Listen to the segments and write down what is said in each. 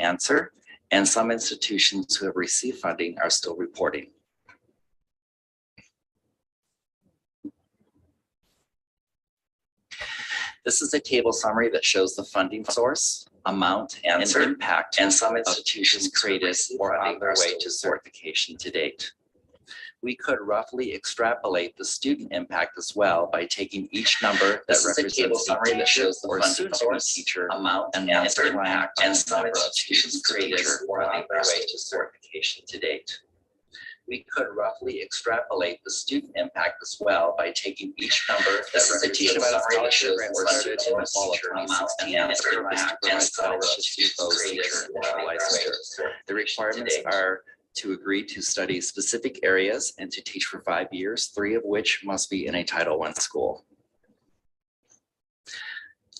answer, and some institutions who have received funding are still reporting. This is a table summary that shows the funding source, amount, and impact, and some institutions created or on their way to certification to date. We could roughly extrapolate the student impact as well by taking each number that represents a teacher or soon-to-be teacher, amount, and impact, and some institutions created or on their way to certification to date. We could roughly extrapolate the student impact as well by taking each number that represents a scholarship grant started in the fall of 2016 and its purpose to provide scholarships to those teachers in initialized way. The requirements are to agree to study specific areas and to teach for 5 years, 3 of which must be in a Title I school.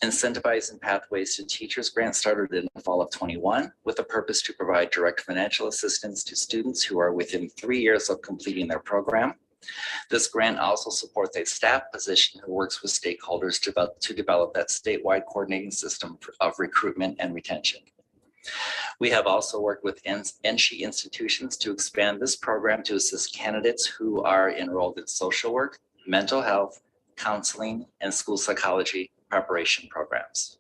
Incentivizing Pathways to Teachers grant started in the fall of 21 with a purpose to provide direct financial assistance to students who are within 3 years of completing their program. This grant also supports a staff position who works with stakeholders to develop that statewide coordinating system of recruitment and retention. We have also worked with NSHE institutions to expand this program to assist candidates who are enrolled in social work, mental health, counseling, and school psychology preparation programs.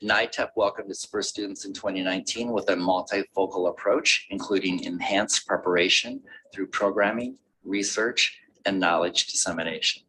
NITEP welcomed its first students in 2019 with a multifocal approach, including enhanced preparation through programming, research, and knowledge dissemination.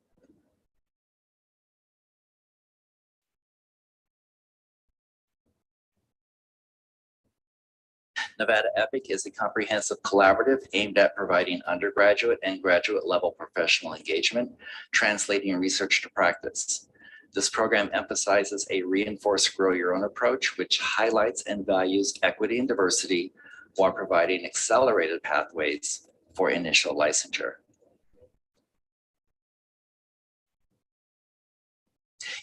Nevada EPIC is a comprehensive collaborative aimed at providing undergraduate and graduate level professional engagement, translating research to practice. This program emphasizes a reinforced grow your own approach, which highlights and values equity and diversity while providing accelerated pathways for initial licensure.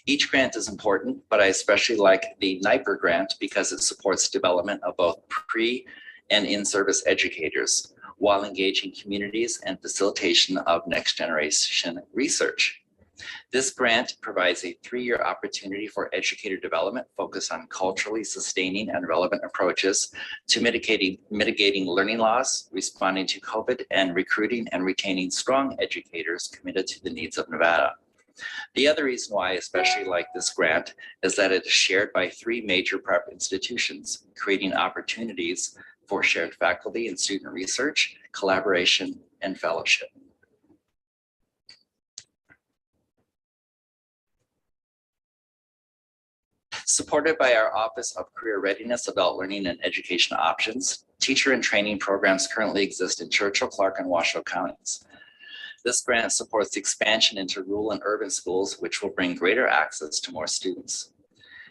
Each grant is important, but I especially like the NIPER grant because it supports development of both pre and in-service educators while engaging communities and facilitation of next generation research. This grant provides a 3-year opportunity for educator development focused on culturally sustaining and relevant approaches to mitigating learning loss, responding to COVID, and recruiting and retaining strong educators committed to the needs of Nevada. The other reason why I especially like this grant is that it is shared by 3 major prep institutions, creating opportunities for shared faculty and student research, collaboration, and fellowship. Supported by our Office of Career Readiness, Adult Learning, and Education Options, teacher and training programs currently exist in Churchill, Clark, and Washoe counties. This grant supports the expansion into rural and urban schools, which will bring greater access to more students.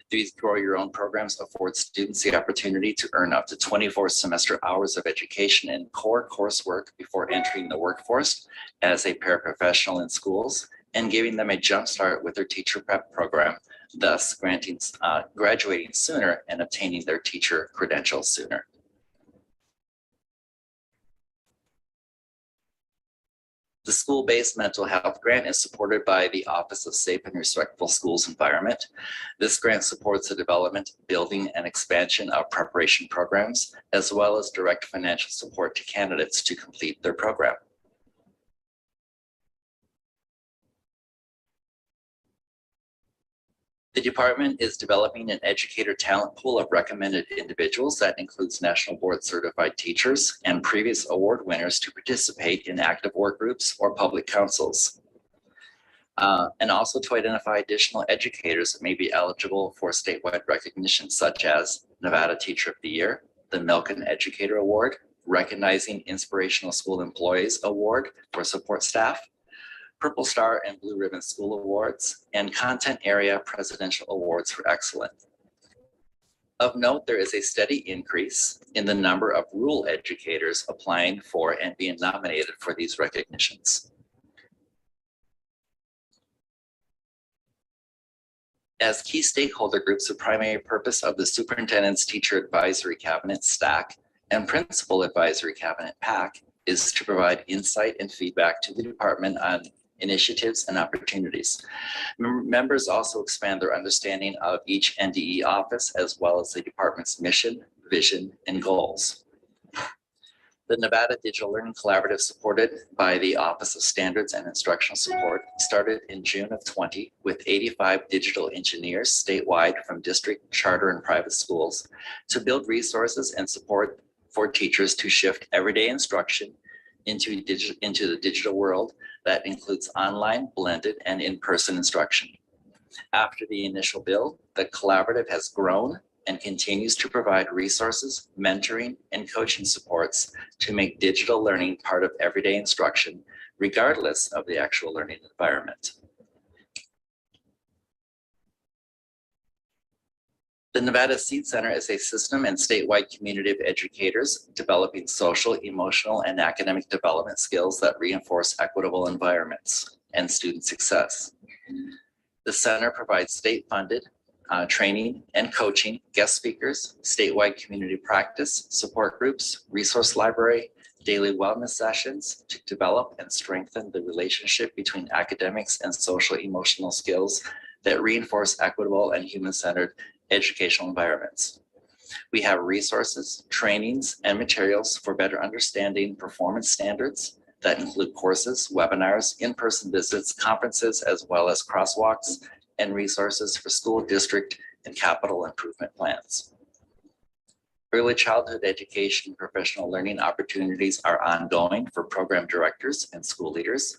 These Grow Your Own programs afford students the opportunity to earn up to 24 semester hours of education in core coursework before entering the workforce as a paraprofessional in schools and giving them a jump start with their teacher prep program, thus graduating sooner and obtaining their teacher credentials sooner. The school-based mental health grant is supported by the Office of Safe and Respectful Schools Environment. This grant supports the development, building, and expansion of preparation programs, as well as direct financial support to candidates to complete their program. The department is developing an educator talent pool of recommended individuals that includes national board certified teachers and previous award winners to participate in active work groups or public councils. And also to identify additional educators that may be eligible for statewide recognition, such as Nevada Teacher of the Year, the Milken Educator Award, Recognizing Inspirational School Employees Award for support staff, Purple Star and Blue Ribbon School Awards, and Content Area Presidential Awards for Excellence. Of note, there is a steady increase in the number of rural educators applying for and being nominated for these recognitions. As key stakeholder groups, the primary purpose of the Superintendent's Teacher Advisory Cabinet STAC and Principal Advisory Cabinet PAC is to provide insight and feedback to the department on initiatives, and opportunities. Members also expand their understanding of each NDE office as well as the department's mission, vision, and goals. The Nevada Digital Learning Collaborative, supported by the Office of Standards and Instructional Support, started in June of 20 with 85 digital engineers statewide from district, charter, and private schools to build resources and support for teachers to shift everyday instruction into the digital world that includes online, blended, and in-person instruction. After the initial build, the collaborative has grown and continues to provide resources, mentoring, and coaching supports to make digital learning part of everyday instruction, regardless of the actual learning environment. The Nevada Seed Center is a system and statewide community of educators developing social, emotional, and academic development skills that reinforce equitable environments and student success. The center provides state-funded training and coaching, guest speakers, statewide community practice, support groups, resource library, daily wellness sessions to develop and strengthen the relationship between academics and social emotional skills that reinforce equitable and human-centered educational environments. We have resources, trainings, and materials for better understanding performance standards that include courses, webinars, in-person visits, conferences, as well as crosswalks and resources for school, district, and capital improvement plans. Early childhood education and professional learning opportunities are ongoing for program directors and school leaders,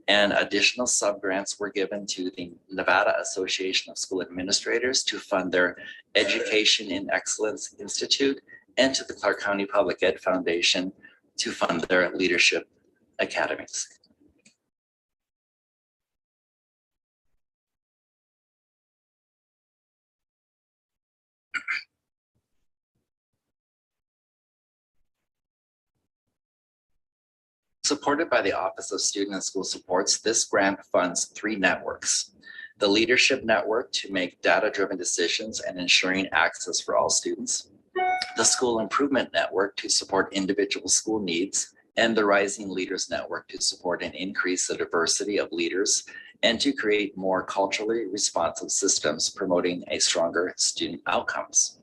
and additional sub-grants were given to the Nevada Association of School Administrators to fund their Education in Excellence Institute and to the Clark County Public Ed Foundation to fund their leadership academies. Supported by the Office of Student and School Supports, this grant funds 3 networks. The Leadership Network to make data-driven decisions and ensuring access for all students. The School Improvement Network to support individual school needs, and the Rising Leaders Network to support and increase the diversity of leaders and to create more culturally responsive systems promoting a stronger student outcomes.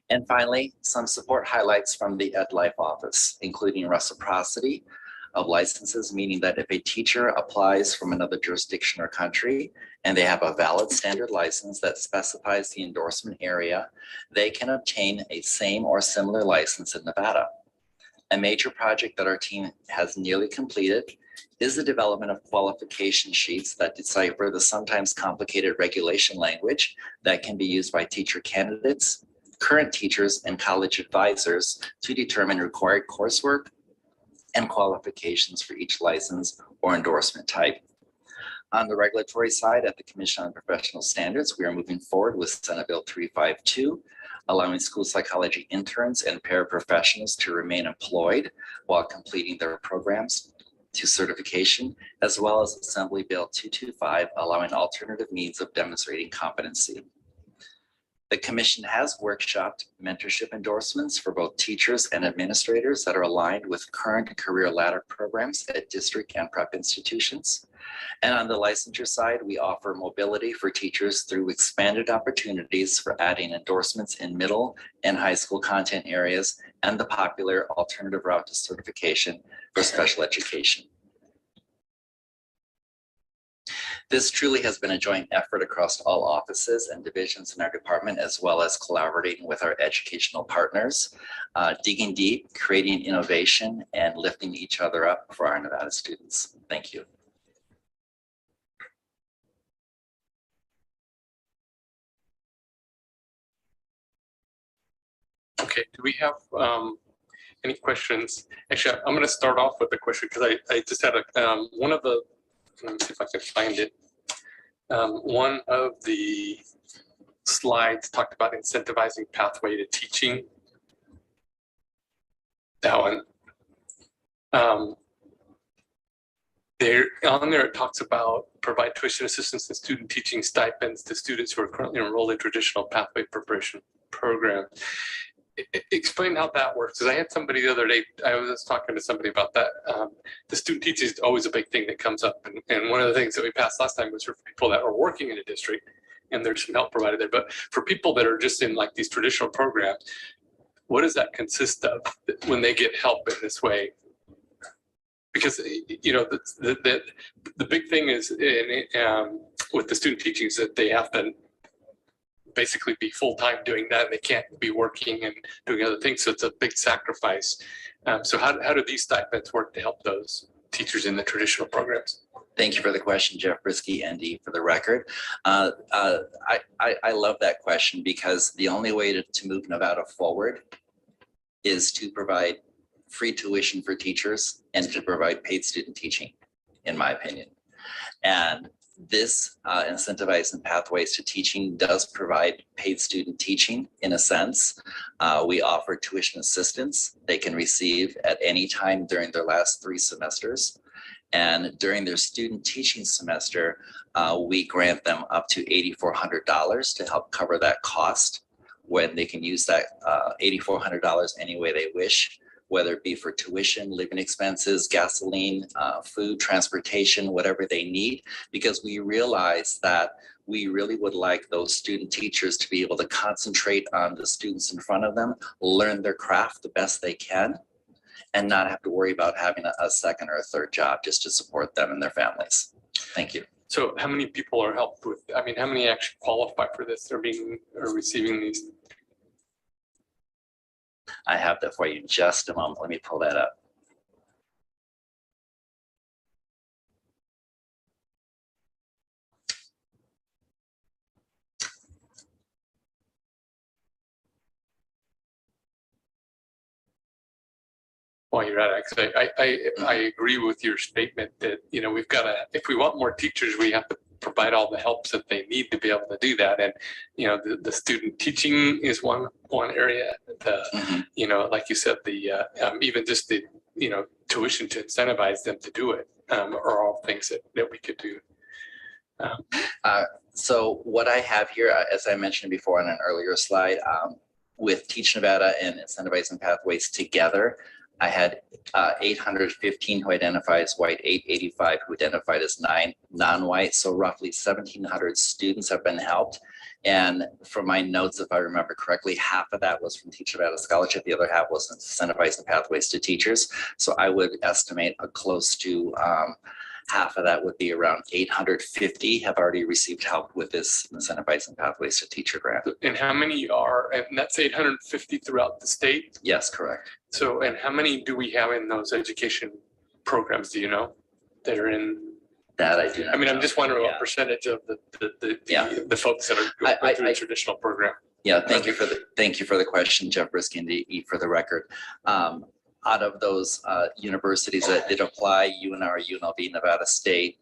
And finally, some support highlights from the Ed Life Office, including reciprocity of licenses, meaning that if a teacher applies from another jurisdiction or country and they have a valid standard license that specifies the endorsement area, they can obtain a same or similar license in Nevada. A major project that our team has nearly completed is the development of qualification sheets that decipher the sometimes complicated regulation language that can be used by teacher candidates, current teachers, and college advisors to determine required coursework and qualifications for each license or endorsement type. On the regulatory side, at the Commission on Professional Standards, we are moving forward with Senate Bill 352, allowing school psychology interns and paraprofessionals to remain employed while completing their programs to certification, as well as Assembly Bill 225, allowing alternative means of demonstrating competency. The Commission has workshopped mentorship endorsements for both teachers and administrators that are aligned with current career ladder programs at district and prep institutions. And on the licensure side, we offer mobility for teachers through expanded opportunities for adding endorsements in middle and high school content areas and the popular alternative route to certification for special education. This truly has been a joint effort across all offices and divisions in our department, as well as collaborating with our educational partners, digging deep, creating innovation, and lifting each other up for our Nevada students. Thank you. Okay, do we have any questions? Actually, I'm going to start off with a question because I just had one of the, let me see if I can find it. One of the slides talked about incentivizing pathway to teaching. That one. On there it talks about provide tuition assistance and student teaching stipends to students who are currently enrolled in traditional pathway preparation program. explain how that works. Because I had somebody the other day, I was talking to somebody about that. The student teaching is always a big thing that comes up. And one of the things that we passed last time was for people that are working in a district and there's some help provided there. But for people that are just in like these traditional programs, what does that consist of when they get help in this way? Because, you know, the big thing is with the student teaching is that they have to basically be full-time doing that, and they can't be working and doing other things. So it's a big sacrifice. So how do these stipends work to help those teachers in the traditional programs? Thank you for the question, Jeff Brisky, ND, for the record. I love that question because the only way to move Nevada forward is to provide free tuition for teachers and to provide paid student teaching, in my opinion. And this incentivizing pathways to teaching does provide paid student teaching in a sense. We offer tuition assistance they can receive at any time during their last 3 semesters. And during their student teaching semester, we grant them up to $8,400 to help cover that cost, when they can use that $8,400 any way they wish, whether it be for tuition, living expenses, gasoline, food, transportation, whatever they need, because we realize that we really would like those student teachers to be able to concentrate on the students in front of them, learn their craft the best they can, and not have to worry about having a second or a third job just to support them and their families. Thank you. So how many people are helped with, I mean, how many actually qualify for this or receiving these? I have that for you in just a moment. Let me pull that up. While you're at it, because I agree with your statement that, you know, we've got to, if we want more teachers, we have to provide all the helps that they need to be able to do that. And, you know, the student teaching is one area. You know, like you said, the even just the, you know, tuition to incentivize them to do it are all things that we could do. So what I have here, as I mentioned before on an earlier slide, with Teach Nevada and Incentivizing Pathways together, I had 815 who identify as white, 885 who identified as non-white. So roughly 1,700 students have been helped. And from my notes, if I remember correctly, half of that was from Teach Nevada Scholarship. The other half was Incentivizing Pathways to Teachers. So I would estimate a close to half of that would be around 850 have already received help with this Incentivizing Pathways to Teacher grant. And how many are, and that's 850 throughout the state? Yes, correct. So, and how many do we have in those education programs, do you know, that are in? That I do not I mean, I'm know. just wondering what percentage of the folks that are going through a traditional program. Yeah, thank you for the question, Jeff Brisky, and for the record. Out of those universities that did apply, UNR, UNLV, Nevada State,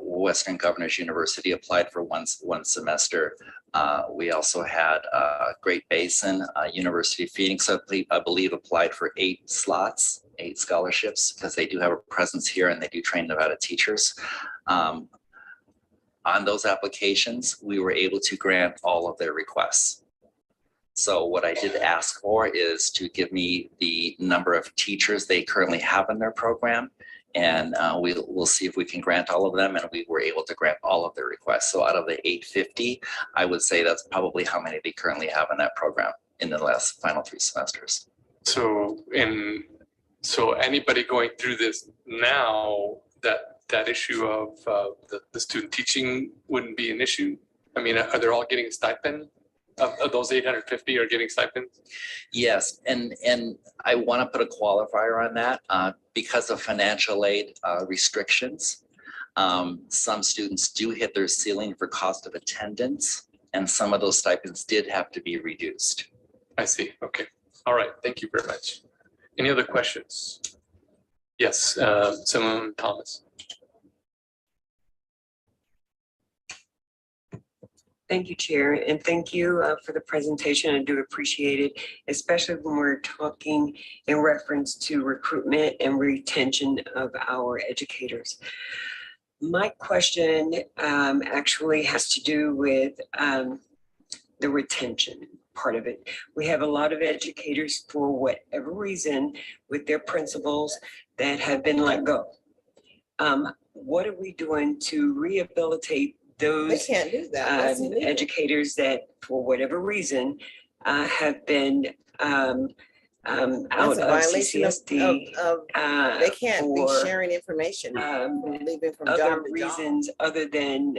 Western Governors University applied for one semester. We also had Great Basin, University of Phoenix, I believe applied for 8 slots, 8 scholarships, because they do have a presence here and they do train Nevada teachers. On those applications, we were able to grant all of their requests. So what I did ask for is to give me the number of teachers they currently have in their program. And we'll see if we can grant all of them. And we were able to grant all of their requests. So out of the 850, I would say that's probably how many they currently have in that program in the last final 3 semesters. So anybody going through this now, that issue of the student teaching wouldn't be an issue? I mean, are they all getting a stipend? Of those 850 are getting stipends? Yes, and I want to put a qualifier on that because of financial aid restrictions. Some students do hit their ceiling for cost of attendance, and some of those stipends did have to be reduced. I see. Okay. All right. Thank you very much. Any other questions? Yes, Simone Thomas. Thank you, Chair, and thank you for the presentation. I do appreciate it, especially when we're talking in reference to recruitment and retention of our educators. My question actually has to do with the retention part of it. We have a lot of educators, for whatever reason, with their principals that have been let go. What are we doing to rehabilitate They those can't do that. That's illegal. educators that, for whatever reason, have been out That's of a violation CCSD? They can't be for, sharing information from leaving from other job to job. reasons other than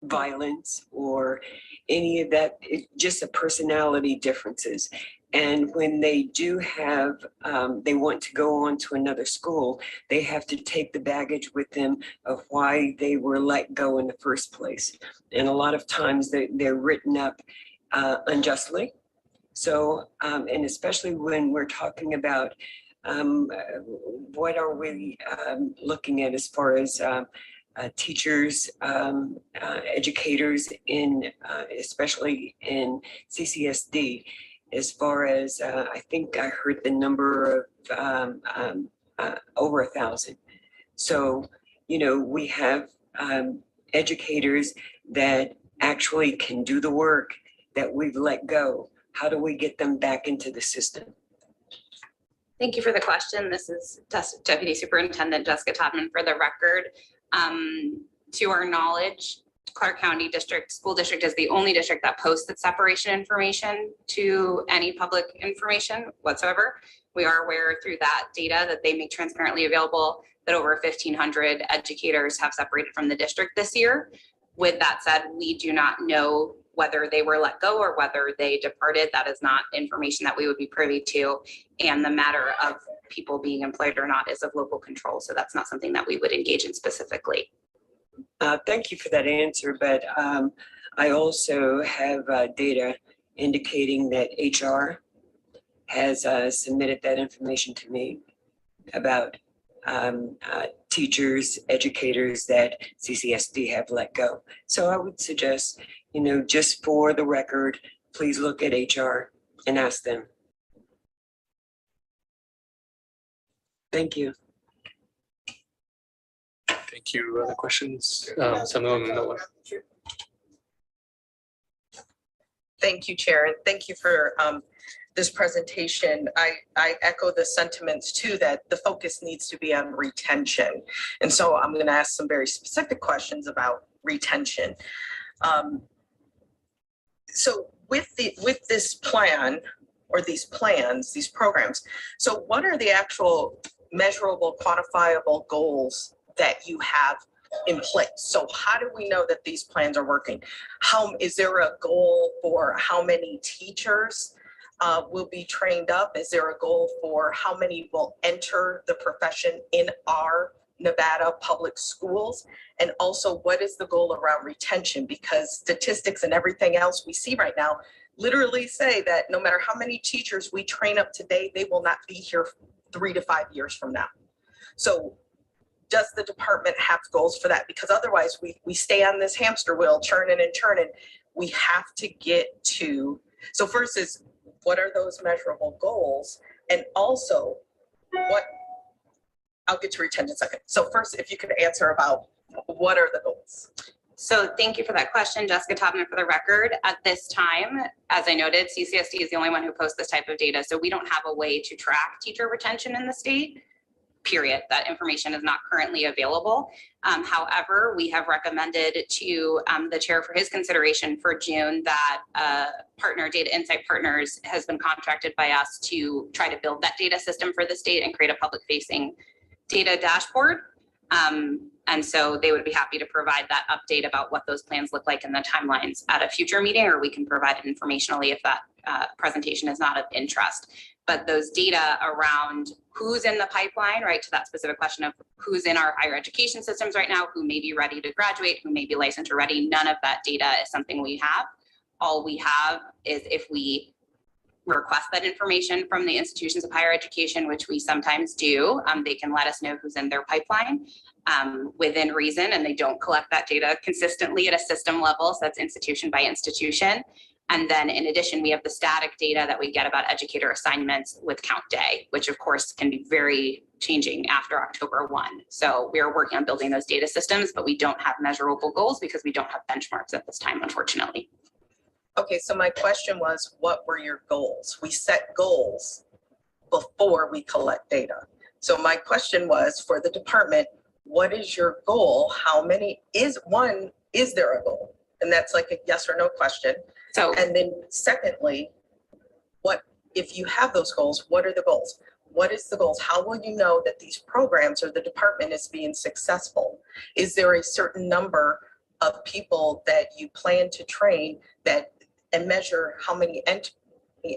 violence or any of that, just the personality differences. And when they do have, they want to go on to another school, they have to take the baggage with them of why they were let go in the first place. And a lot of times they're written up unjustly. So, and especially when we're talking about what are we looking at as far as teachers, educators in, especially in CCSD, as far as, I think I heard the number of over 1,000. So, you know, we have educators that actually can do the work that we've let go. How do we get them back into the system? Thank you for the question. This is Deputy Superintendent Jessica Todman for the record. To our knowledge, Clark County School District is the only district that posts its separation information to any public information whatsoever. We are aware through that data that they make transparently available that over 1,500 educators have separated from the district this year. With that said, we do not know whether they were let go or whether they departed. That is not information that we would be privy to. And the matter of people being employed or not is of local control. So that's not something that we would engage in specifically. Thank you for that answer, but I also have data indicating that HR has submitted that information to me about teachers, educators that CCSD have let go. So I would suggest, you know, just for the record, please look at HR and ask them. Thank you. Thank you. Other questions? Some of them, no one. Thank you, Chair, and thank you for this presentation. I echo the sentiments too, that the focus needs to be on retention. And so I'm going to ask some very specific questions about retention. So with this plan or these plans, these programs, so what are the actual measurable, quantifiable goals that you have in place? So how do we know that these plans are working? Is there a goal for how many teachers will be trained up? Is there a goal for how many will enter the profession in our Nevada public schools? And also, what is the goal around retention? Because statistics and everything else we see right now literally say that no matter how many teachers we train up today, they will not be here 3 to 5 years from now. So does the department have goals for that? Because otherwise we stay on this hamster wheel, churning and churning. We have to get to, so first is, what are those measurable goals? And also, I'll get to retention in a second. So first, if you could answer about what are the goals? So thank you for that question, Jessica Todman, for the record. At this time, as I noted, CCSD is the only one who posts this type of data. So we don't have a way to track teacher retention in the state, period. That information is not currently available. However, we have recommended to the chair for his consideration for June that partner, Data Insight Partners, has been contracted by us to try to build that data system for the state and create a public facing data dashboard. And so they would be happy to provide that update about what those plans look like and the timelines at a future meeting, or we can provide it informationally if that presentation is not of interest. But those data around who's in the pipeline, right, to that specific question of who's in our higher education systems right now, who may be ready to graduate, who may be licensed or ready, none of that data is something we have. All we have is if we request that information from the institutions of higher education, which we sometimes do, they can let us know who's in their pipeline within reason, and they don't collect that data consistently at a system level, so that's institution by institution. And then in addition, we have the static data that we get about educator assignments with count day, which of course can be very changing after October 1. So we are working on building those data systems, but we don't have measurable goals because we don't have benchmarks at this time, unfortunately. Okay, so my question was, what were your goals? We set goals before we collect data. So my question was, for the department, what is your goal? How many is there a goal? And that's like a yes or no question. So And then secondly, if you have those goals, what are the goals? What is the goals? How will you know that these programs or the department is being successful? Is there a certain number of people that you plan to train and measure how many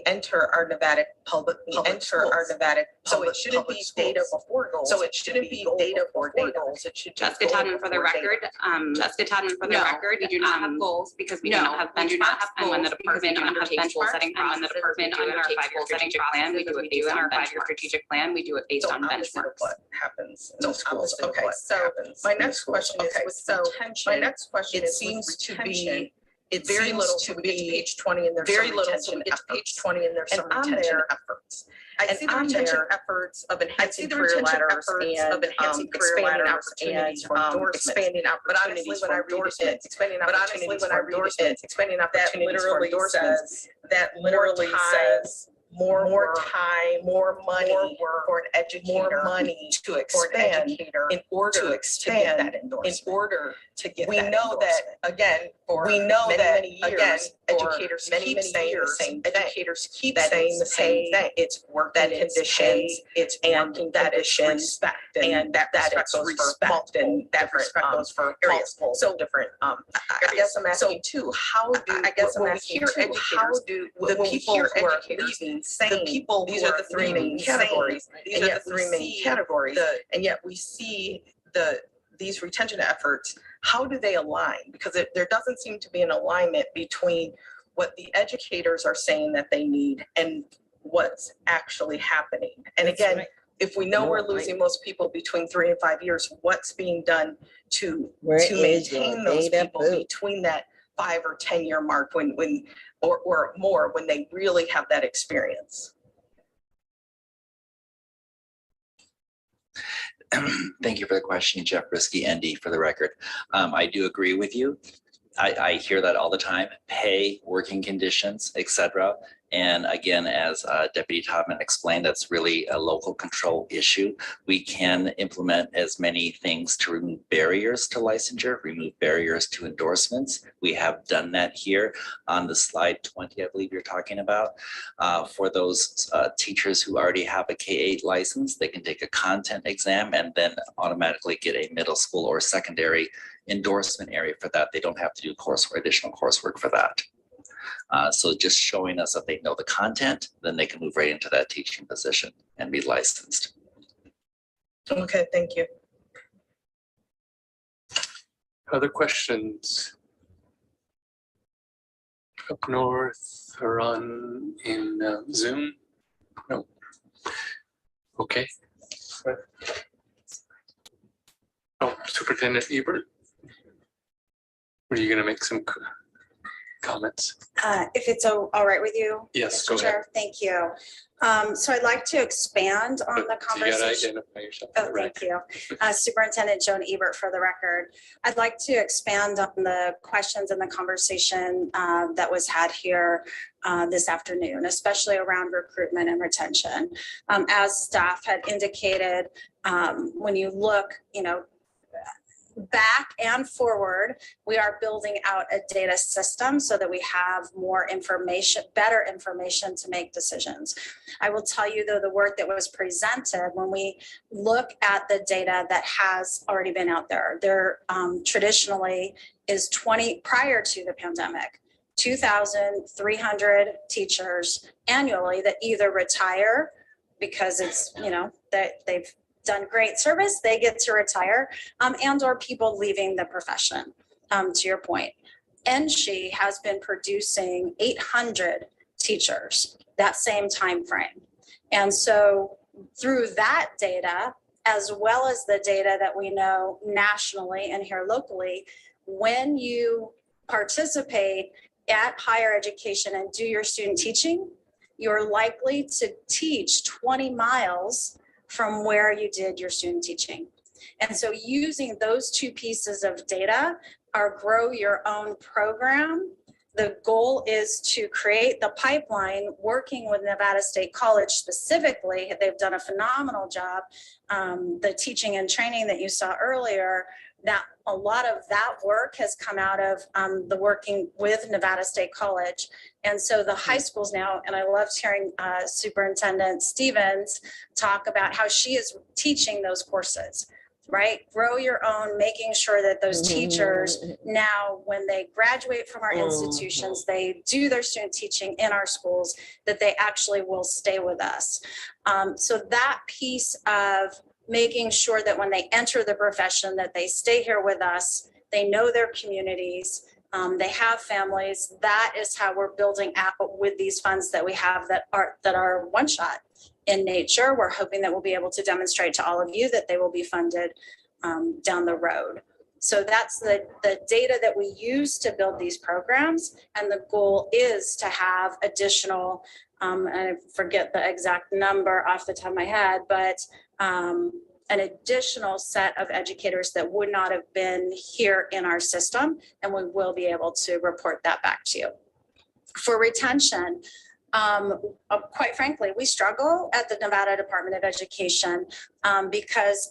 enter our Nevada public schools? So it shouldn't be data before goals. So it shouldn't be data before goals. It should be Jessica goal Todman, for the before data. record, we do not have goals because we don't have benchmarks. And when the department undertakes goal setting process, we do in our 5-year strategic plan, we do it based on our 5-year strategic plan, we do it based So on opposite of benchmarks. what happens in So the schools. opposite of Okay, what so happens my in the next schools. question is Okay, with so retention. My next question is seems to be very little. So we get to page 20 and there's very some little, so retention we get to efforts. page 20 and there's And some on retention there, efforts. I see the retention efforts of enhancing career ladders and expanding opportunities for endorsements. But honestly, when I read it, expanding opportunities for endorsements, that literally says more time, more money for an educator, to expand in order to get that endorsement. We know that, again, for many years, educators keep saying the same thing. Educators keep saying the same thing. It's working conditions, it's working conditions, and that respect goes for multiple different areas. So different I guess I'm asking too, how do, when we hear educators, the people who are leaving saying, these are the three main categories, and yet and yet we see these retention efforts, how do they align? Because there doesn't seem to be an alignment between what the educators are saying that they need and what's actually happening. And again, if we know we're losing most people between 3 and 5 years, what's being done to maintain those people between that 5 or 10 year mark when or more, when they really have that experience? Thank you for the question, Jeff Brisky, ND, for the record. I do agree with you. I hear that all the time, pay, working conditions, etc. And again, as Deputy Todman explained, that's really a local control issue. We can implement as many things to remove barriers to licensure, remove barriers to endorsements. We have done that here on the slide 20, I believe you're talking about. For those teachers who already have a K-8 license, they can take a content exam and then automatically get a middle school or secondary endorsement area for that. They don't have to do additional coursework for that. So just showing us that they know the content, then they can move right into that teaching position and be licensed. Okay, thank you. Other questions? Up north or on in Zoom? No. Okay. Oh, Superintendent Ebert, are you going to make some comments? If it's all right with you? Yes, Mr. go ahead. Chair, thank you. So I'd like to expand on the You gotta conversation. identify yourself. for the Oh, thank record. you. Superintendent Joan Ebert, for the record. I'd like to expand on the questions and the conversation that was had here this afternoon, especially around recruitment and retention. As staff had indicated, when you look, back and forward, we are building out a data system so that we have more information, better information to make decisions. I will tell you though, the work that was presented, when we look at the data that has already been out there, traditionally is prior to the pandemic, 2,300 teachers annually that either retire because it's, that they've done great service, they get to retire, and or people leaving the profession, to your point. NSHE has been producing 800 teachers that same time frame. And so through that data, as well as the data that we know nationally and here locally, when you participate at higher education and do your student teaching, you're likely to teach 20 miles from where you did your student teaching. And so using those two pieces of data or grow your own program, the goal is to create the pipeline working with Nevada State College specifically. They've done a phenomenal job. The teaching and training that you saw earlier, that a lot of that work has come out of the working with Nevada State College. And so the high schools now, and I loved hearing Superintendent Stevens talk about how she is teaching those courses, right? Grow your own, making sure that those teachers now, when they graduate from our institutions, they do their student teaching in our schools, that they actually will stay with us. So that piece of making sure that when they enter the profession, that they stay here with us, they know their communities, they have families. That is how we're building out with these funds that we have that are one shot in nature. We're hoping that we'll be able to demonstrate to all of you that they will be funded down the road. So that's the data that we use to build these programs. And the goal is to have additional, I forget the exact number off the top of my head, but an additional set of educators that would not have been here in our system. And we will be able to report that back to you. For retention, quite frankly, we struggle at the Nevada Department of Education because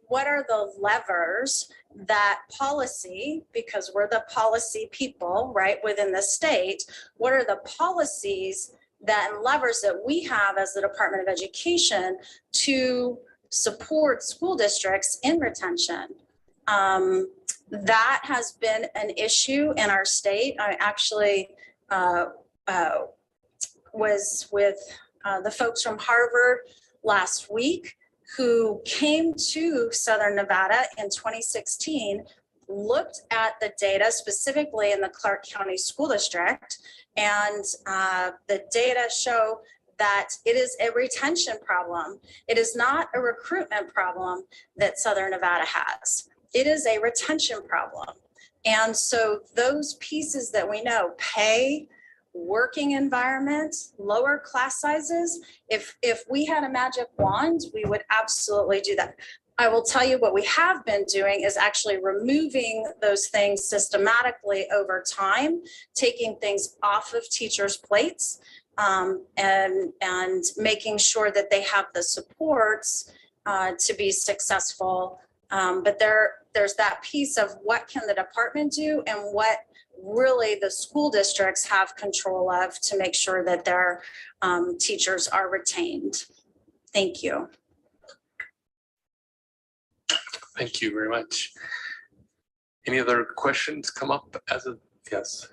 what are the levers that policy, because we're the policy people, right, within the state, what are the policies and levers that we have as the Department of Education to support school districts in retention? That has been an issue in our state. I actually was with the folks from Harvard last week who came to Southern Nevada in 2016, looked at the data specifically in the Clark County School District, and the data show that it is a retention problem. It is not a recruitment problem that Southern Nevada has. It is a retention problem. And so those pieces that we know, pay, working environment, lower class sizes, if we had a magic wand, we would absolutely do that. I will tell you what we have been doing is actually removing those things systematically over time, taking things off of teachers' plates, and making sure that they have the supports to be successful. But there's that piece of what can the department do and what really the school districts have control of to make sure that their teachers are retained. Thank you. Thank you very much. Any other questions come up as a, yes,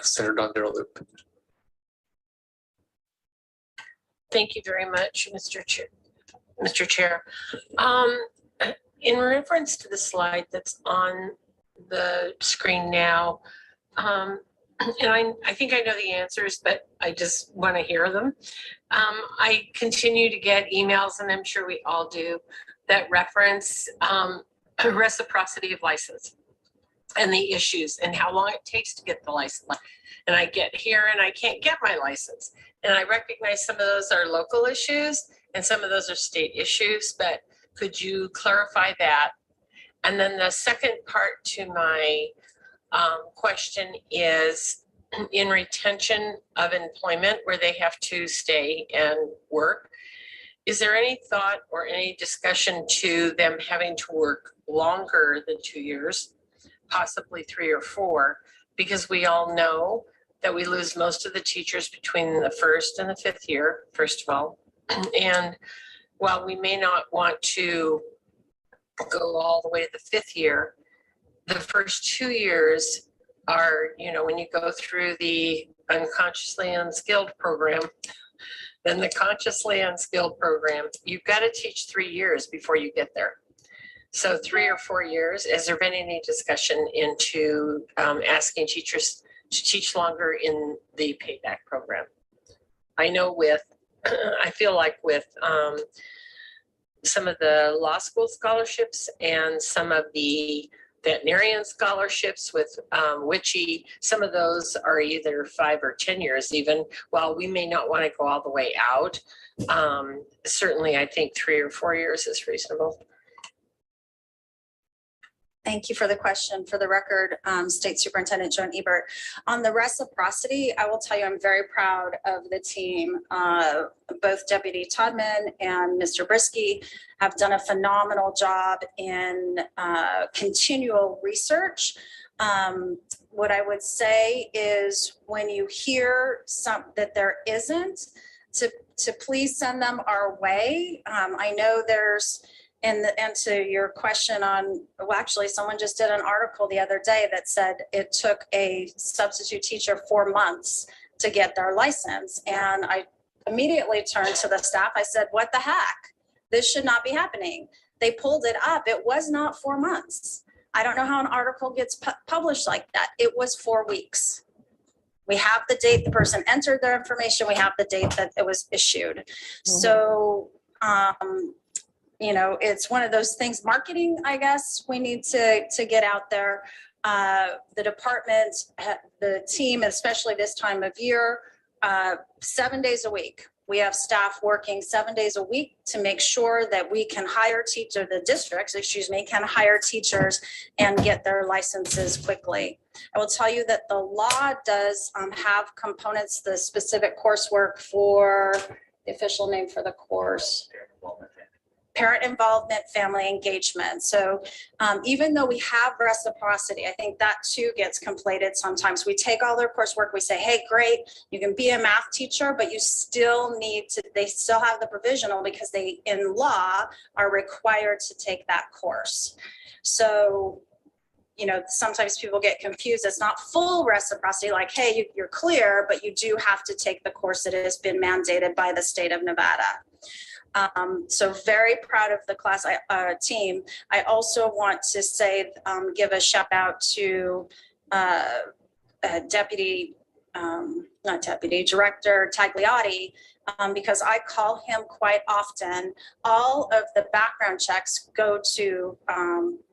Senator Don Darrell. Thank you very much, Mr. Chair. In reference to the slide that's on the screen now, and I think I know the answers, but I just want to hear them. I continue to get emails, and I'm sure we all do, that reference reciprocity of license and the issues and how long it takes to get the license. And I get here and I can't get my license. And I recognize some of those are local issues and some of those are state issues, but could you clarify that? And then the second part to my question is in retention of employment where they have to stay and work. Is there any thought or any discussion to them having to work longer than 2 years, possibly 3 or 4? Because we all know that we lose most of the teachers between the 1st and the 5th year, first of all. And while we may not want to go all the way to the 5th year, the first 2 years are, you know, when you go through the unconsciously unskilled program, then the consciously unskilled program, you've got to teach 3 years before you get there. So 3 or 4 years, has there been any discussion into asking teachers to teach longer in the payback program? I know with, I feel like with some of the law school scholarships and some of the veterinarian scholarships with Witchy. Some of those are either 5 or 10 years even. While we may not want to go all the way out, certainly I think 3 or 4 years is reasonable. Thank you for the question. For the record, State Superintendent Joan Ebert. On the reciprocity, I will tell you, I'm very proud of the team. Both Deputy Todman and Mr. Brisky have done a phenomenal job in continual research. What I would say is when you hear that there isn't, to please send them our way. I know there's, and to your question on, well, actually, someone just did an article the other day that said it took a substitute teacher 4 months to get their license. And I immediately turned to the staff. I said, what the heck? This should not be happening. They pulled it up. It was not 4 months. I don't know how an article gets published like that. It was 4 weeks. We have the date the person entered their information. We have the date that it was issued. Mm-hmm. So, you know, it's one of those things, marketing, I guess, we need to get out there. The department, the team, especially this time of year, 7 days a week. We have staff working 7 days a week to make sure that we can hire teachers, the districts, excuse me, can hire teachers and get their licenses quickly. I will tell you that the law does have components, the specific coursework for, the official name for the course. Parent involvement, family engagement. So even though we have reciprocity, I think that too gets conflated sometimes. We take all their coursework, we say, hey, great, you can be a math teacher, but you still need to, they still have the provisional because they, in law, are required to take that course. So, you know, sometimes people get confused. It's not full reciprocity, like, hey, you're clear, but you do have to take the course that has been mandated by the state of Nevada. So very proud of the class team. I also want to say, give a shout out to Director Tagliotti, because I call him quite often. All of the background checks go to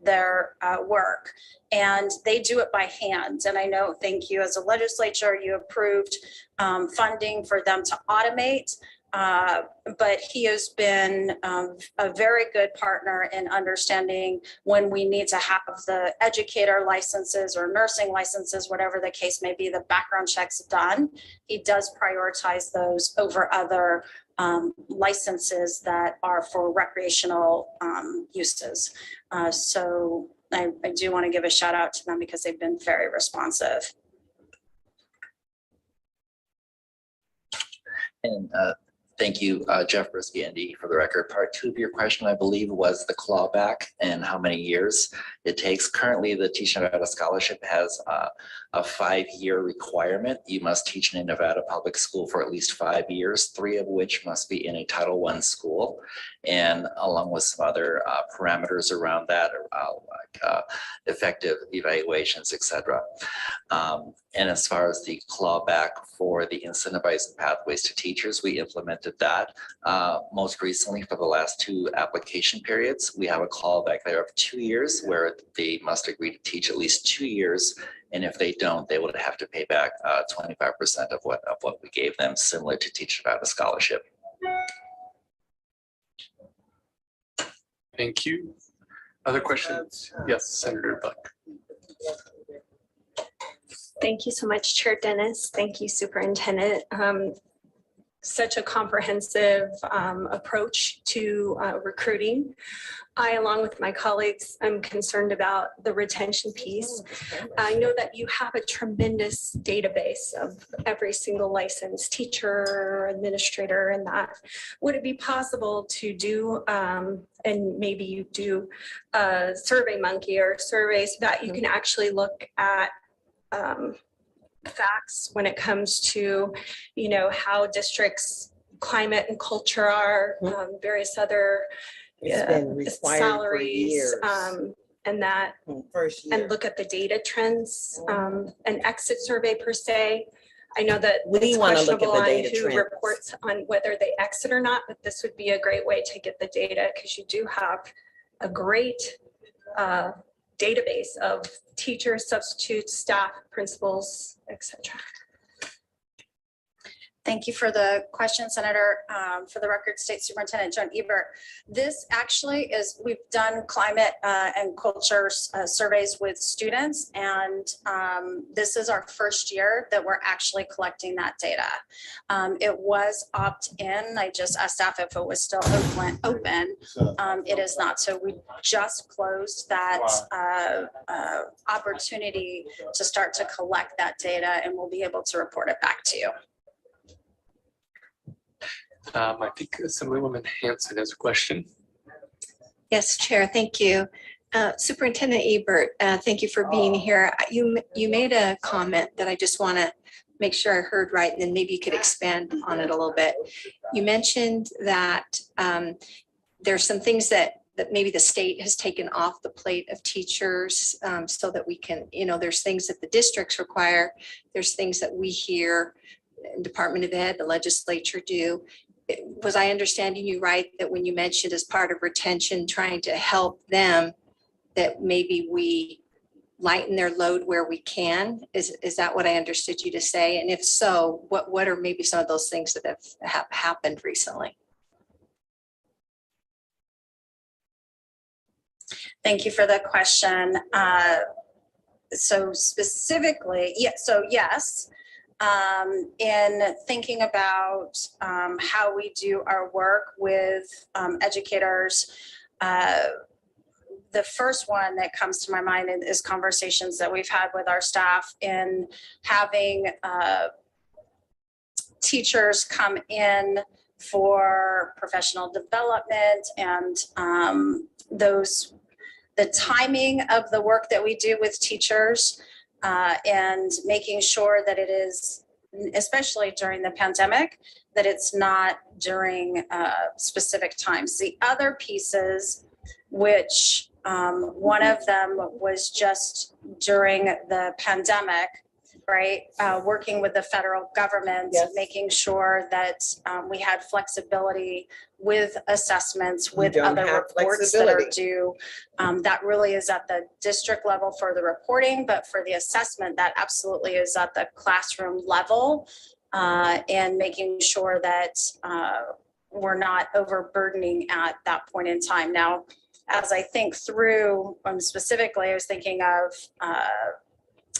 their work, and they do it by hand. And I know, thank you, as a legislature, you approved funding for them to automate. But he has been a very good partner in understanding when we need to have the educator licenses or nursing licenses, whatever the case may be, the background checks done. He does prioritize those over other licenses that are for recreational uses. So I do want to give a shout out to them because they've been very responsive. And thank you, Jeff Brisky, ND, for the record. Part 2 of your question, I believe, was the clawback and how many years it takes. Currently, the Teach Nevada Scholarship has a 5-year requirement. You must teach in a Nevada public school for at least 5 years, 3 of which must be in a Title I school, and along with some other parameters around that, like effective evaluations, etc. And as far as the clawback for the incentivizing pathways to teachers, we implemented that most recently for the last 2 application periods. We have a clawback there of 2 years where they must agree to teach at least 2 years. And if they don't, they would have to pay back 25% of what we gave them, similar to Teach Nevada Scholarship. Thank you. Other questions? Yes, Senator Buck. Thank you so much, Chair Dennis. Thank you, Superintendent. Such a comprehensive approach to recruiting. I, along with my colleagues, am concerned about the retention piece. I know that you have a tremendous database of every single licensed teacher, administrator, and that. Would it be possible to do, and maybe you do, a Survey Monkey or surveys that you can actually look at facts when it comes to, you know, how districts' climate and culture are, various other It's been required salaries, for years. and that, First year. and look at the data trends, an exit survey per se. I know that We it's wanna look at the questionable on data who trends. reports on whether they exit or not, but this would be a great way to get the data because you do have a great database of teachers, substitutes, staff, principals, etc. Thank you for the question, Senator. For the record, State Superintendent Joan Ebert. This actually is, we've done climate and culture surveys with students, and this is our first year that we're actually collecting that data. It was opt-in. I just asked staff if it was still open. It is not. So we just closed that opportunity to start to collect that data, and we'll be able to report it back to you. I think Assemblywoman Hanson has a question. Yes, Chair, thank you. Superintendent Ebert, thank you for being here. You made a comment that I just want to make sure I heard right, and then maybe you could expand on it a little bit. You mentioned that there's some things that maybe the state has taken off the plate of teachers, so that we can, there's things that the districts require, there's things that we hear, Department of Ed, the legislature do. Was I understanding you right, that when you mentioned as part of retention, trying to help them, that maybe we lighten their load where we can? Is that what I understood you to say? And if so, what are maybe some of those things that have happened recently? Thank you for the question. So specifically, yes. In thinking about how we do our work with educators, the first one that comes to my mind is conversations that we've had with our staff in having teachers come in for professional development, and the timing of the work that we do with teachers, and making sure that it is, especially during the pandemic, that it's not during specific times. The other pieces, which one of them was just during the pandemic, right? Working with the federal government, Yes. making sure that we had flexibility with assessments, with don't other have reports that are flexibility. due. That really is at the district level for the reporting, but for the assessment, that absolutely is at the classroom level, and making sure that we're not overburdening at that point in time. Now, as I think through, specifically, I was thinking of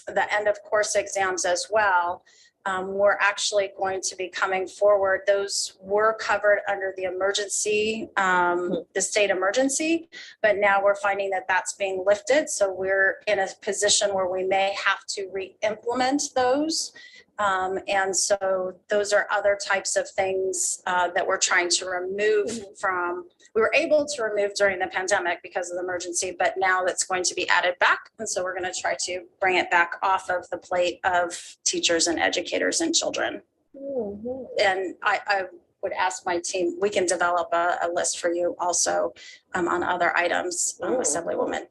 the end of course exams as well. We're actually going to be coming forward. Those were covered under the emergency, the state emergency, but now we're finding that that's being lifted. So we're in a position where we may have to re-implement those. And so those are other types of things that we're trying to remove from. We were able to remove during the pandemic because of the emergency, but now that's going to be added back. And so we're going to try to bring it back off of the plate of teachers and educators and children. And I would ask my team, we can develop a list for you also on other items, Assemblywoman.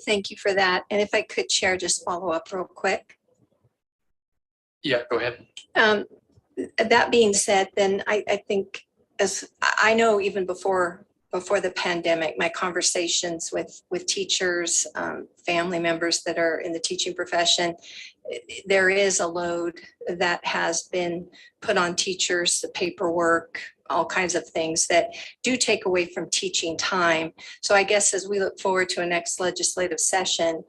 Thank you for that. And if I could, Chair, just follow up real quick. Yeah, go ahead. That being said, then I think, as I know, even before the pandemic, my conversations with teachers, family members that are in the teaching profession, there is a load that has been put on teachers, the paperwork, all kinds of things that do take away from teaching time. So I guess as we look forward to a next legislative session,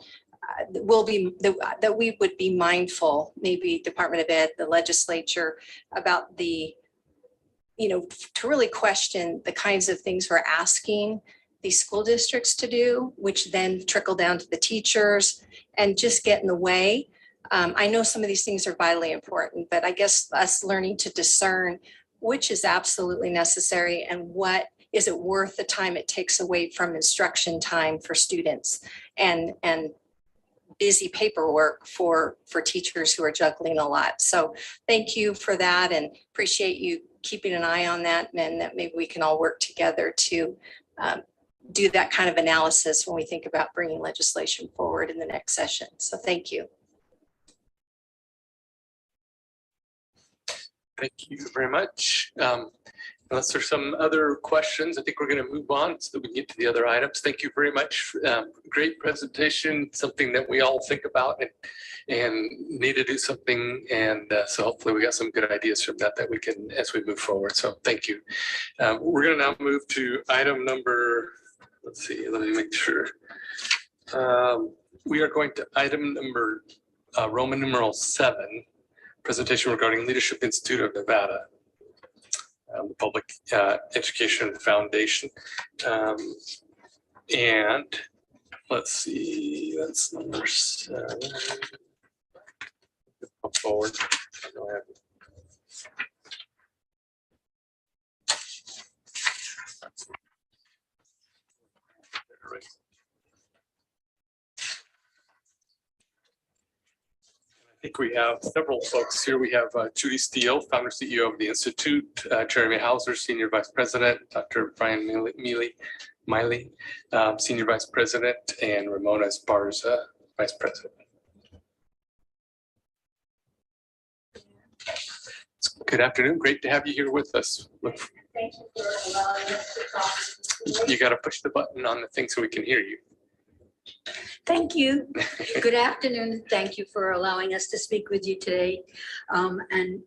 that we would be mindful, maybe Department of Ed, the legislature, about to really question the kinds of things we're asking these school districts to do, which then trickle down to the teachers and just get in the way. I know some of these things are vitally important, but I guess us learning to discern which is absolutely necessary and what is it worth the time it takes away from instruction time for students and busy paperwork for teachers who are juggling a lot. So thank you for that, and appreciate you keeping an eye on that, and that maybe we can all work together to do that kind of analysis when we think about bringing legislation forward in the next session. So thank you. Thank you very much. Unless there's some other questions, I think we're going to move on so that we can get to the other items. Thank you very much. Great presentation, something that we all think about and need to do something. And so hopefully we got some good ideas from that we can, as we move forward. So thank you. We're going to now move to item number, let's see, let me make sure. We are going to item number Roman numeral 7, presentation regarding Leadership Institute of Nevada. The Public Education Foundation. And let's see, that's number 7. Up forward. I think we have several folks here. We have Judy Steele, founder CEO of the Institute, Jeremy Hauser, Senior Vice President, Dr. Brian Miley, Senior Vice President, and Ramona Esparza, Vice President. Good afternoon. Great to have you here with us. Thank you for allowing us to talk. You got to push the button on the thing so we can hear you. Thank you. Good afternoon. Thank you for allowing us to speak with you today. And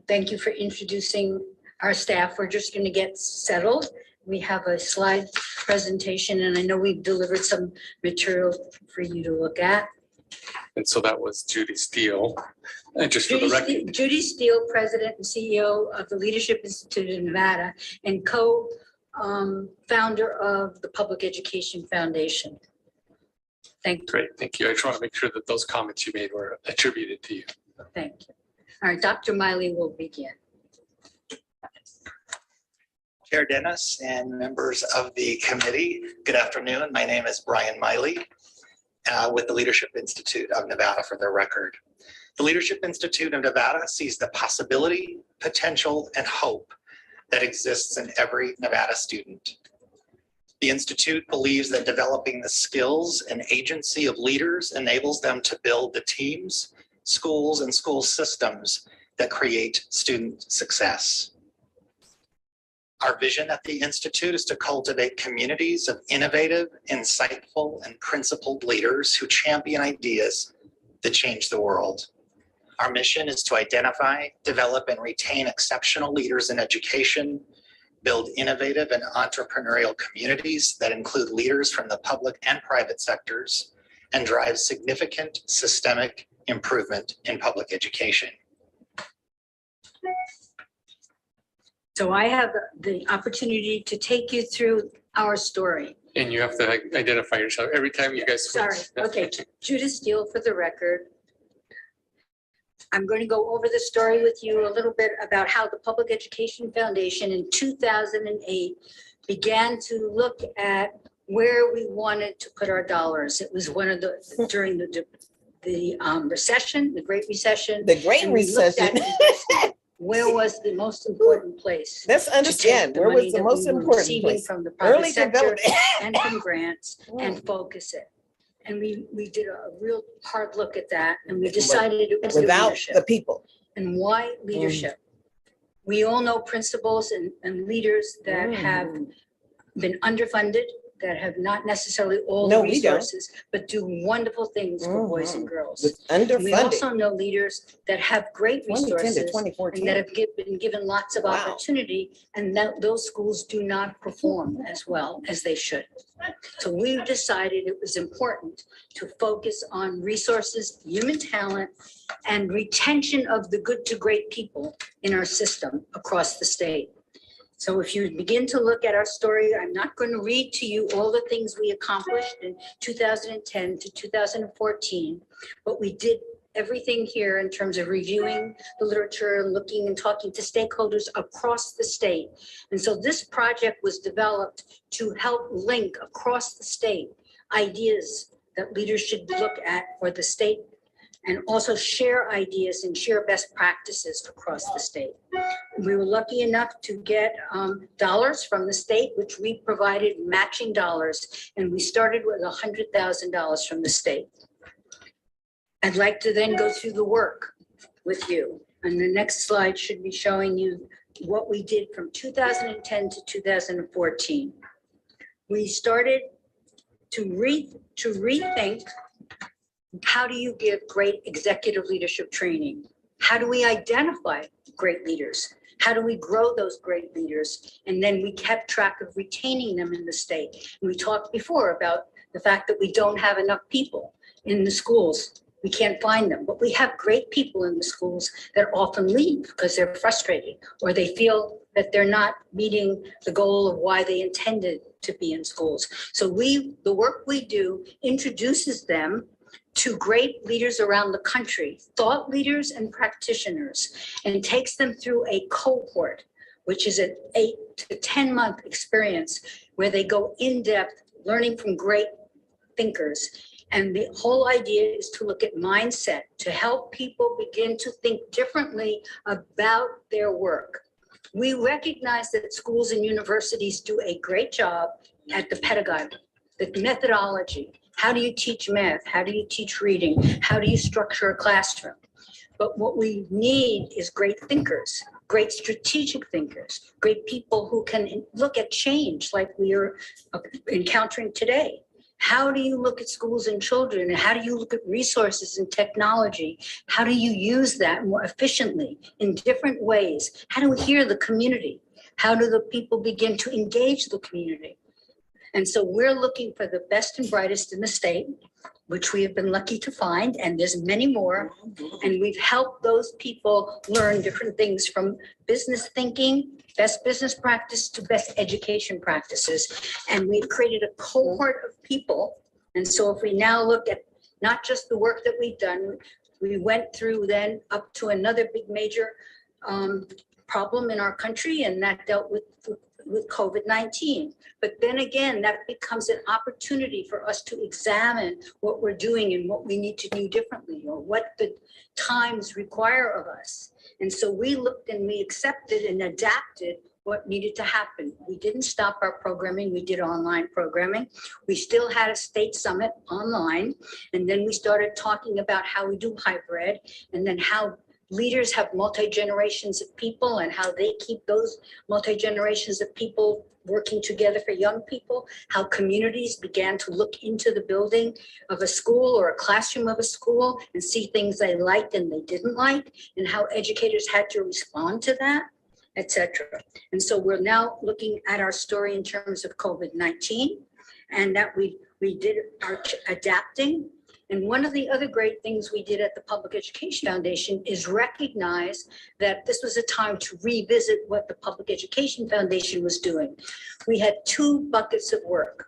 thank you for introducing our staff. We're just going to get settled. We have a slide presentation, and I know we've delivered some material for you to look at. And so that was Judy Steele. And just for the record. Judy Steele, President and CEO of the Leadership Institute of Nevada and co-founder of the Public Education Foundation. Thank you. Great, thank you. I just want to make sure that those comments you made were attributed to you. Thank you. All right, Dr. Miley will begin. Chair Dennis and members of the committee, good afternoon. My name is Brian Miley with the Leadership Institute of Nevada for the record. The Leadership Institute of Nevada sees the possibility, potential, and hope that exists in every Nevada student. The Institute believes that developing the skills and agency of leaders enables them to build the teams, schools, and school systems that create student success. Our vision at the Institute is to cultivate communities of innovative, insightful, and principled leaders who champion ideas that change the world. Our mission is to identify, develop, and retain exceptional leaders in education, build innovative and entrepreneurial communities that include leaders from the public and private sectors, and drive significant systemic improvement in public education. So I have the opportunity to take you through our story. And you have to identify yourself every time you guys switch. Sorry, okay, Judith Steele for the record. I'm going to go over the story with you a little bit about how the Public Education Foundation in 2008 began to look at where we wanted to put our dollars. It was one of the, during the recession, the Great Recession. The Great Recession. Where was the most important place? Let's understand, where was the most important place? From the private Early sector development. and from grants and focus it. And we did a real hard look at that, and we decided it was Without leadership. the people. And why leadership? We all know principals and leaders that have been underfunded, that have not necessarily all the No, we don't. resources, but do wonderful things for boys and girls. With We underfunded, also know leaders that have great 2010 to resources and 2014. that have been given lots of Wow. opportunity, and that those schools do not perform as well as they should. So we decided it was important to focus on resources, human talent, and retention of the good to great people in our system across the state. So if you begin to look at our story, I'm not going to read to you all the things we accomplished in 2010 to 2014, but we did everything here in terms of reviewing the literature, looking and talking to stakeholders across the state. And so this project was developed to help link across the state ideas that leaders should look at for the state, and also share ideas and share best practices across the state. We were lucky enough to get dollars from the state, which we provided matching dollars, and we started with $100,000 from the state. I'd like to then go through the work with you. And the next slide should be showing you what we did from 2010 to 2014. We started to rethink, how do you give great executive leadership training? How do we identify great leaders? How do we grow those great leaders? And then we kept track of retaining them in the state. And we talked before about the fact that we don't have enough people in the schools. We can't find them, but we have great people in the schools that often leave because they're frustrated or they feel that they're not meeting the goal of why they intended to be in schools. So the work we do introduces them to great leaders around the country, thought leaders and practitioners, and takes them through a cohort, which is an 8 to 10-month experience where they go in depth, learning from great thinkers. And the whole idea is to look at mindset, to help people begin to think differently about their work. We recognize that schools and universities do a great job at the pedagogy, the methodology. How do you teach math? How do you teach reading? How do you structure a classroom? But what we need is great thinkers, great strategic thinkers, great people who can look at change like we are encountering today. How do you look at schools and children? And how do you look at resources and technology? How do you use that more efficiently in different ways? How do we hear the community? How do the people begin to engage the community? And so we're looking for the best and brightest in the state, which we have been lucky to find, and there's many more. And we've helped those people learn different things from business thinking, best business practice to best education practices. And we've created a cohort of people. And so if we now look at not just the work that we've done, we went through then up to another big major problem in our country, and that dealt with COVID-19. But then again, that becomes an opportunity for us to examine what we're doing and what we need to do differently, or what the times require of us. And so we looked and we accepted and adapted what needed to happen. We didn't stop our programming. We did online programming. We still had a state summit online. And then we started talking about how we do hybrid, and then how leaders have multi-generations of people and how they keep those multi-generations of people working together for young people, how communities began to look into the building of a school or a classroom of a school and see things they liked and they didn't like, and how educators had to respond to that, etc. And so we're now looking at our story in terms of COVID-19, and that we did our adapting. And one of the other great things we did at the Public Education Foundation is recognize that this was a time to revisit what the Public Education Foundation was doing. We had two buckets of work.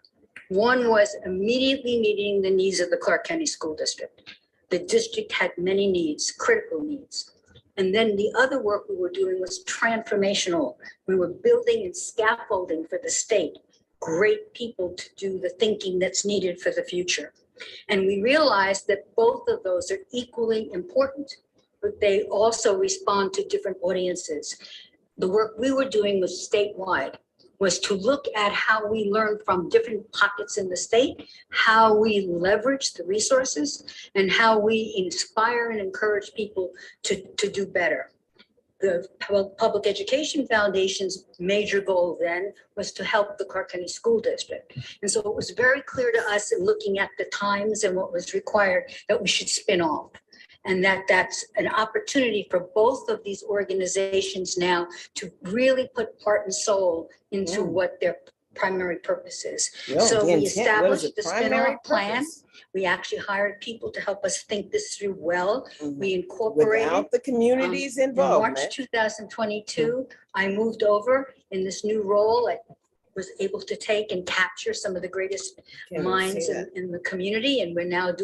One was immediately meeting the needs of the Clark County School District. The district had many needs, critical needs. And then the other work we were doing was transformational. We were building and scaffolding for the state, great people to do the thinking that's needed for the future. And we realized that both of those are equally important, but they also respond to different audiences. The work we were doing was statewide, was to look at how we learn from different pockets in the state, how we leverage the resources, and how we inspire and encourage people to do better. The Public Education Foundation's major goal then was to help the Clark County School District. And so it was very clear to us in looking at the times and what was required that we should spin off. And that's an opportunity for both of these organizations now to really put heart and soul into what their primary purpose is. So we established the spin-off plan. We actually hired people to help us think this through well. We incorporated. Without the community's In involvement. March 2022, I moved over in this new role. I was able to take and capture some of the greatest minds in the community. And we're now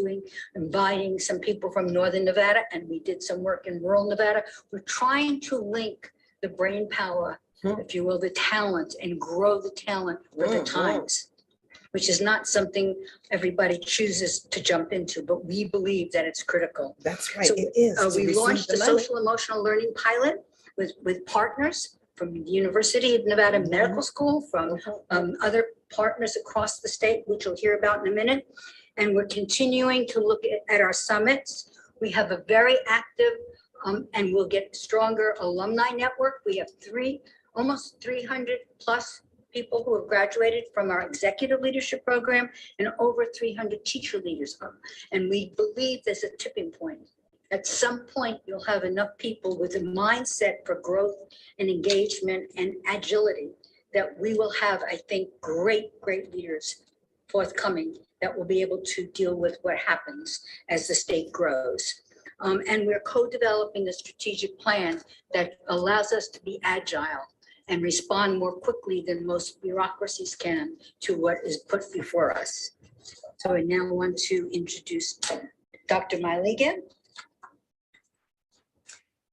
inviting some people from Northern Nevada, and we did some work in rural Nevada. We're trying to link the brain power, if you will, the talent, and grow the talent for the times, which is not something everybody chooses to jump into, but we believe that it's critical. That's right, So, it is. we launched a social emotional learning pilot with partners from the University of Nevada Medical School, from other partners across the state, which you'll hear about in a minute. And we're continuing to look at our summits. We have a very active And we'll get stronger alumni network. We have almost 300 plus people who have graduated from our executive leadership program and over 300 teacher leaders. And we believe there's a tipping point. At some point, you'll have enough people with a mindset for growth and engagement and agility that we will have, I think, great leaders forthcoming that will be able to deal with what happens as the state grows. And we're co-developing a strategic plan that allows us to be agile and respond more quickly than most bureaucracies can to what is put before us. So I now want to introduce Dr. Miley again.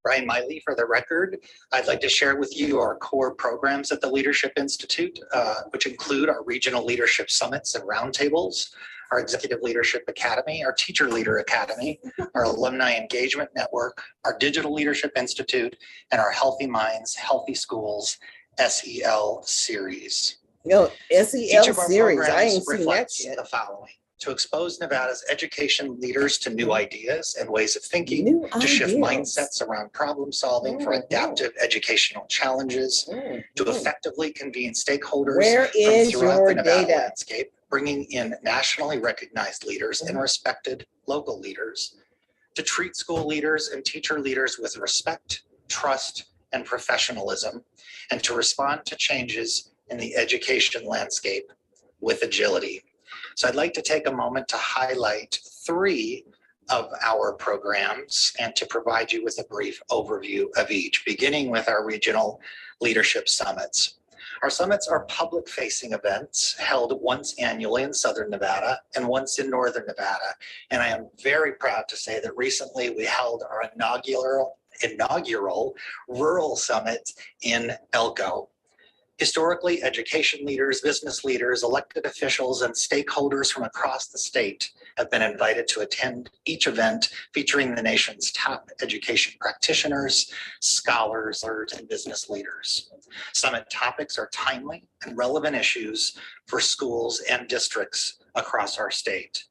Brian Miley for the record. I'd like to share with you our core programs at the Leadership Institute, which include our regional leadership summits and roundtables, our Executive Leadership Academy, our Teacher Leader Academy, our Alumni Engagement Network, our Digital Leadership Institute, and our Healthy Minds, Healthy Schools SEL series. Yo, Each SEL of our series, I programs ain't seen that reflects yet. the following: to expose Nevada's education leaders to new ideas and ways of thinking, New to shift ideas. mindsets around problem solving for adaptive educational challenges, to effectively convene stakeholders Where from is throughout your the Nevada data? landscape, bringing in nationally recognized leaders and respected local leaders, to treat school leaders and teacher leaders with respect, trust, and professionalism, and to respond to changes in the education landscape with agility. So I'd like to take a moment to highlight 3 of our programs and to provide you with a brief overview of each, beginning with our regional leadership summits. Our summits are public-facing events held once annually in Southern Nevada and once in Northern Nevada. And I am very proud to say that recently we held our inaugural rural summit in Elko. Historically, education leaders, business leaders, elected officials, and stakeholders from across the state have been invited to attend each event featuring the nation's top education practitioners, scholars, and business leaders. Summit topics are timely and relevant issues for schools and districts across our state.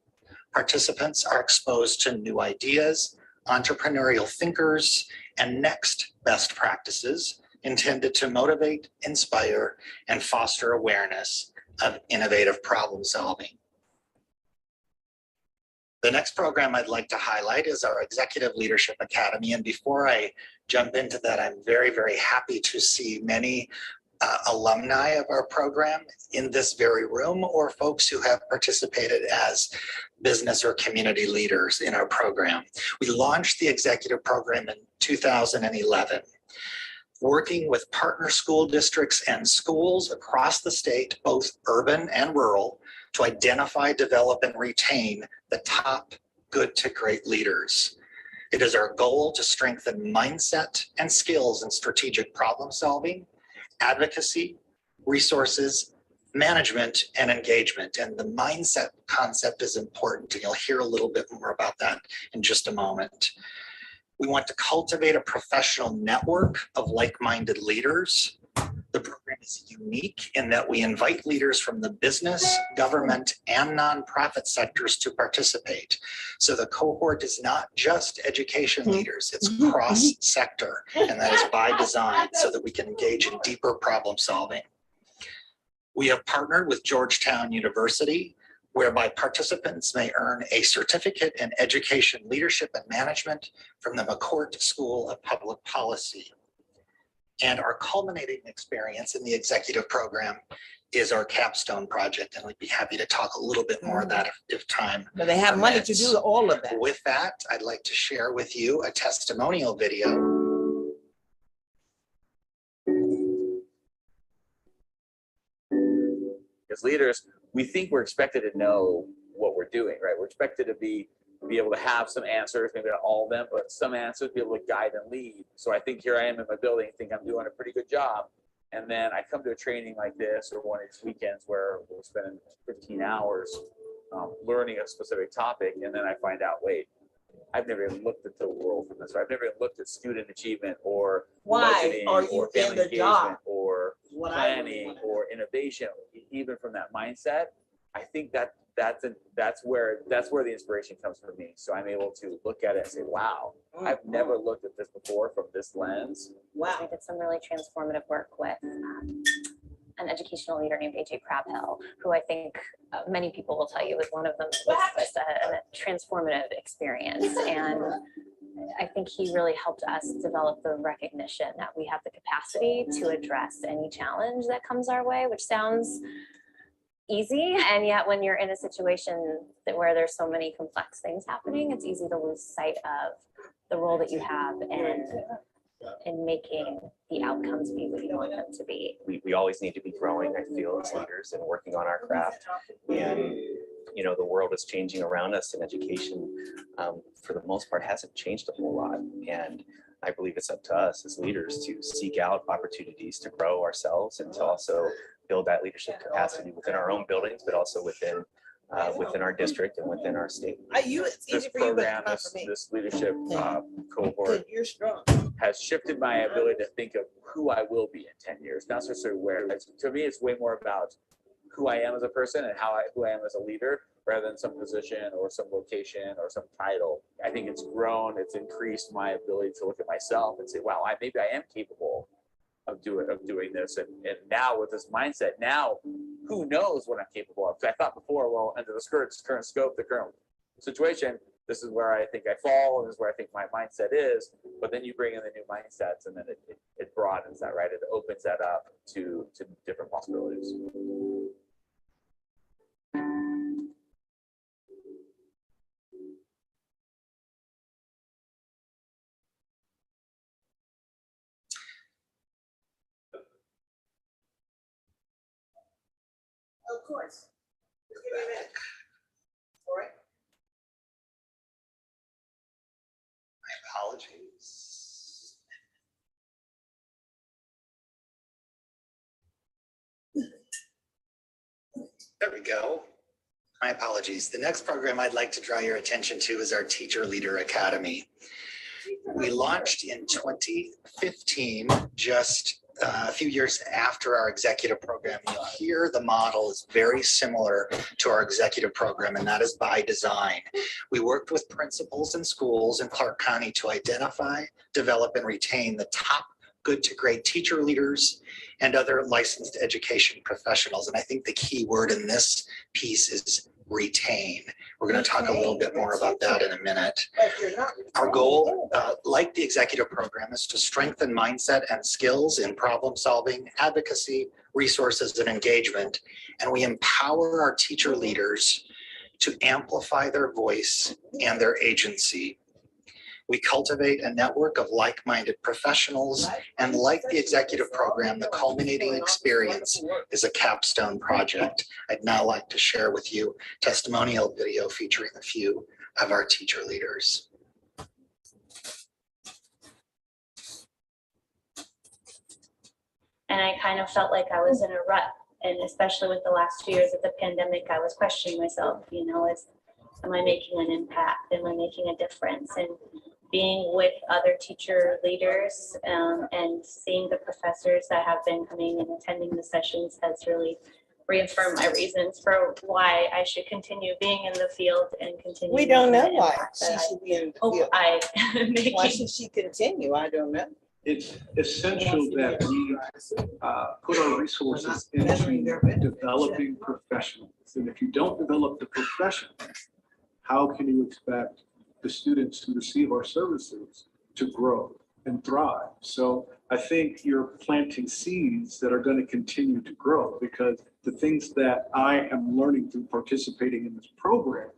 Participants are exposed to new ideas, entrepreneurial thinkers, and next best practices intended to motivate, inspire, and foster awareness of innovative problem solving. The next program I'd like to highlight is our Executive Leadership Academy. And before I jump into that, I'm very, very happy to see many alumni of our program in this very room, or folks who have participated as business or community leaders in our program. We launched the executive program in 2011. Working with partner school districts and schools across the state, both urban and rural, to identify, develop, and retain the top good to great leaders. It is our goal to strengthen mindset and skills in strategic problem solving, advocacy, resources, management, and engagement. And the mindset concept is important, and you'll hear a little bit more about that in just a moment. We want to cultivate a professional network of like-minded leaders. The program is unique in that we invite leaders from the business, government, and nonprofit sectors to participate. So the cohort is not just education leaders, it's cross-sector, and that is by design so that we can engage in deeper problem solving. We have partnered with Georgetown University, whereby participants may earn a certificate in education leadership and management from the McCourt School of Public Policy. And our culminating experience in the executive program is our capstone project, and we'd be happy to talk a little bit more of that if time But they have money to permits. do all of that. With that, I'd like to share with you a testimonial video. As leaders, we think we're expected to know what we're doing, right? We're expected to be able to have some answers, maybe not all of them, but some answers, be able to guide and lead. So I think here I am in my building, think I'm doing a pretty good job. And then I come to a training like this or one of these weekends where we'll spend 15 hours learning a specific topic. And then I find out, wait, I've never even looked at the world from this, right? I've never even looked at student achievement or Why budgeting are you or in family the engagement job? or What I planning or innovation. Even from that mindset, I think that that's where the inspiration comes from me. So I'm able to look at it and say, wow, I've never looked at this before from this lens. We did some really transformative work with an educational leader named AJ Crabhill, who I think many people will tell you was one of them, was a transformative experience. And I think he really helped us develop the recognition that we have the capacity to address any challenge that comes our way, which sounds easy. And yet when you're in a situation where there's so many complex things happening, it's easy to lose sight of the role that you have in making the outcomes be what you want them to be. We always need to be growing, I feel, as leaders and working on our craft. And, you know, the world is changing around us, and education, for the most part, hasn't changed a whole lot. And I believe it's up to us as leaders to seek out opportunities to grow ourselves and to also build that leadership capacity within our own buildings, but also within our district and within our state. This program, this leadership cohort You're strong. has shifted my ability to think of who I will be in 10 years, not necessarily where. To me, it's way more about who I am as a person and who I am as a leader, rather than some position or some location or some title. I think it's grown, it's increased my ability to look at myself and say, wow, maybe I am capable of doing this. And now with this mindset, now who knows what I'm capable of? I thought before, well, under the current scope, the current situation, this is where I think I fall, and this is where I think my mindset is. But then you bring in the new mindsets, and then it broadens that, right? It opens that up to different possibilities. Of course. Just give me a minute. All right. My apologies. There we go. My apologies. The next program I'd like to draw your attention to is our Teacher Leader Academy. We launched in 2015, just a few years after our executive program. You'll hear the model is very similar to our executive program, and that is by design. We worked with principals and schools in Clark County to identify, develop, and retain the top good to great teacher leaders and other licensed education professionals. And I think the key word in this piece is retain. We're going to talk a little bit more about that in a minute. Our goal, like the executive program, is to strengthen mindset and skills in problem solving, advocacy, resources, and engagement. And we empower our teacher leaders to amplify their voice and their agency. We cultivate a network of like-minded professionals, and like the executive program, the culminating experience is a capstone project. I'd now like to share with you a testimonial video featuring a few of our teacher leaders. And I kind of felt like I was in a rut. And especially with the last 2 years of the pandemic, I was questioning myself, you know, am I making an impact? Am I making a difference? And being with other teacher leaders and seeing the professors that have been coming and attending the sessions has really reaffirmed my reasons for why I should continue being in the field and continue. We don't know making the why impact she that should be in the I field. hope Why should she continue? I don't know. It's essential that we put our resources into developing professionals. And if you don't develop the professionals, how can you expect the students who receive our services to grow and thrive? So I think you're planting seeds that are going to continue to grow, because the things that I am learning through participating in this program,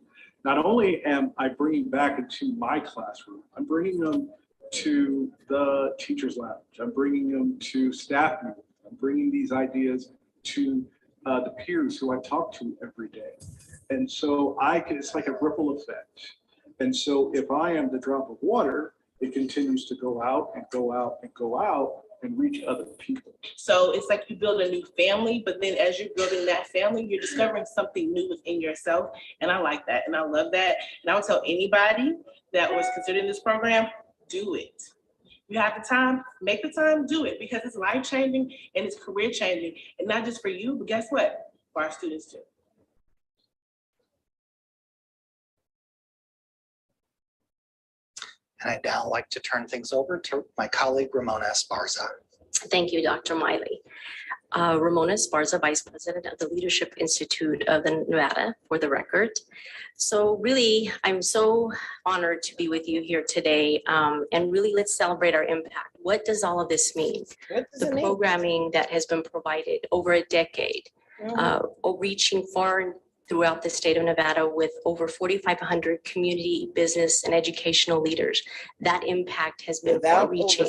not only am I bringing back into my classroom, I'm bringing them to the teacher's lounge. I'm bringing them to staff members. I'm bringing these ideas to the peers who I talk to every day. And so it's like a ripple effect. And so if I am the drop of water, it continues to go out and go out and go out and reach other people. So it's like you build a new family, but then as you're building that family, you're discovering something new within yourself. And I like that. And I love that. And I would tell anybody that was considering this program, do it. You have the time, make the time, do it, because it's life-changing and it's career-changing. And not just for you, but guess what? For our students too. And I'd now like to turn things over to my colleague Ramona Esparza. Thank you, Dr. Miley. Ramona Esparza, Vice President of the Leadership Institute of the Nevada, for the record. So really, I'm so honored to be with you here today. And really, let's celebrate our impact. What does all of this mean? The programming that has been provided over a decade, reaching far throughout the state of Nevada with over 4,500 community, business, and educational leaders. That impact has been far-reaching.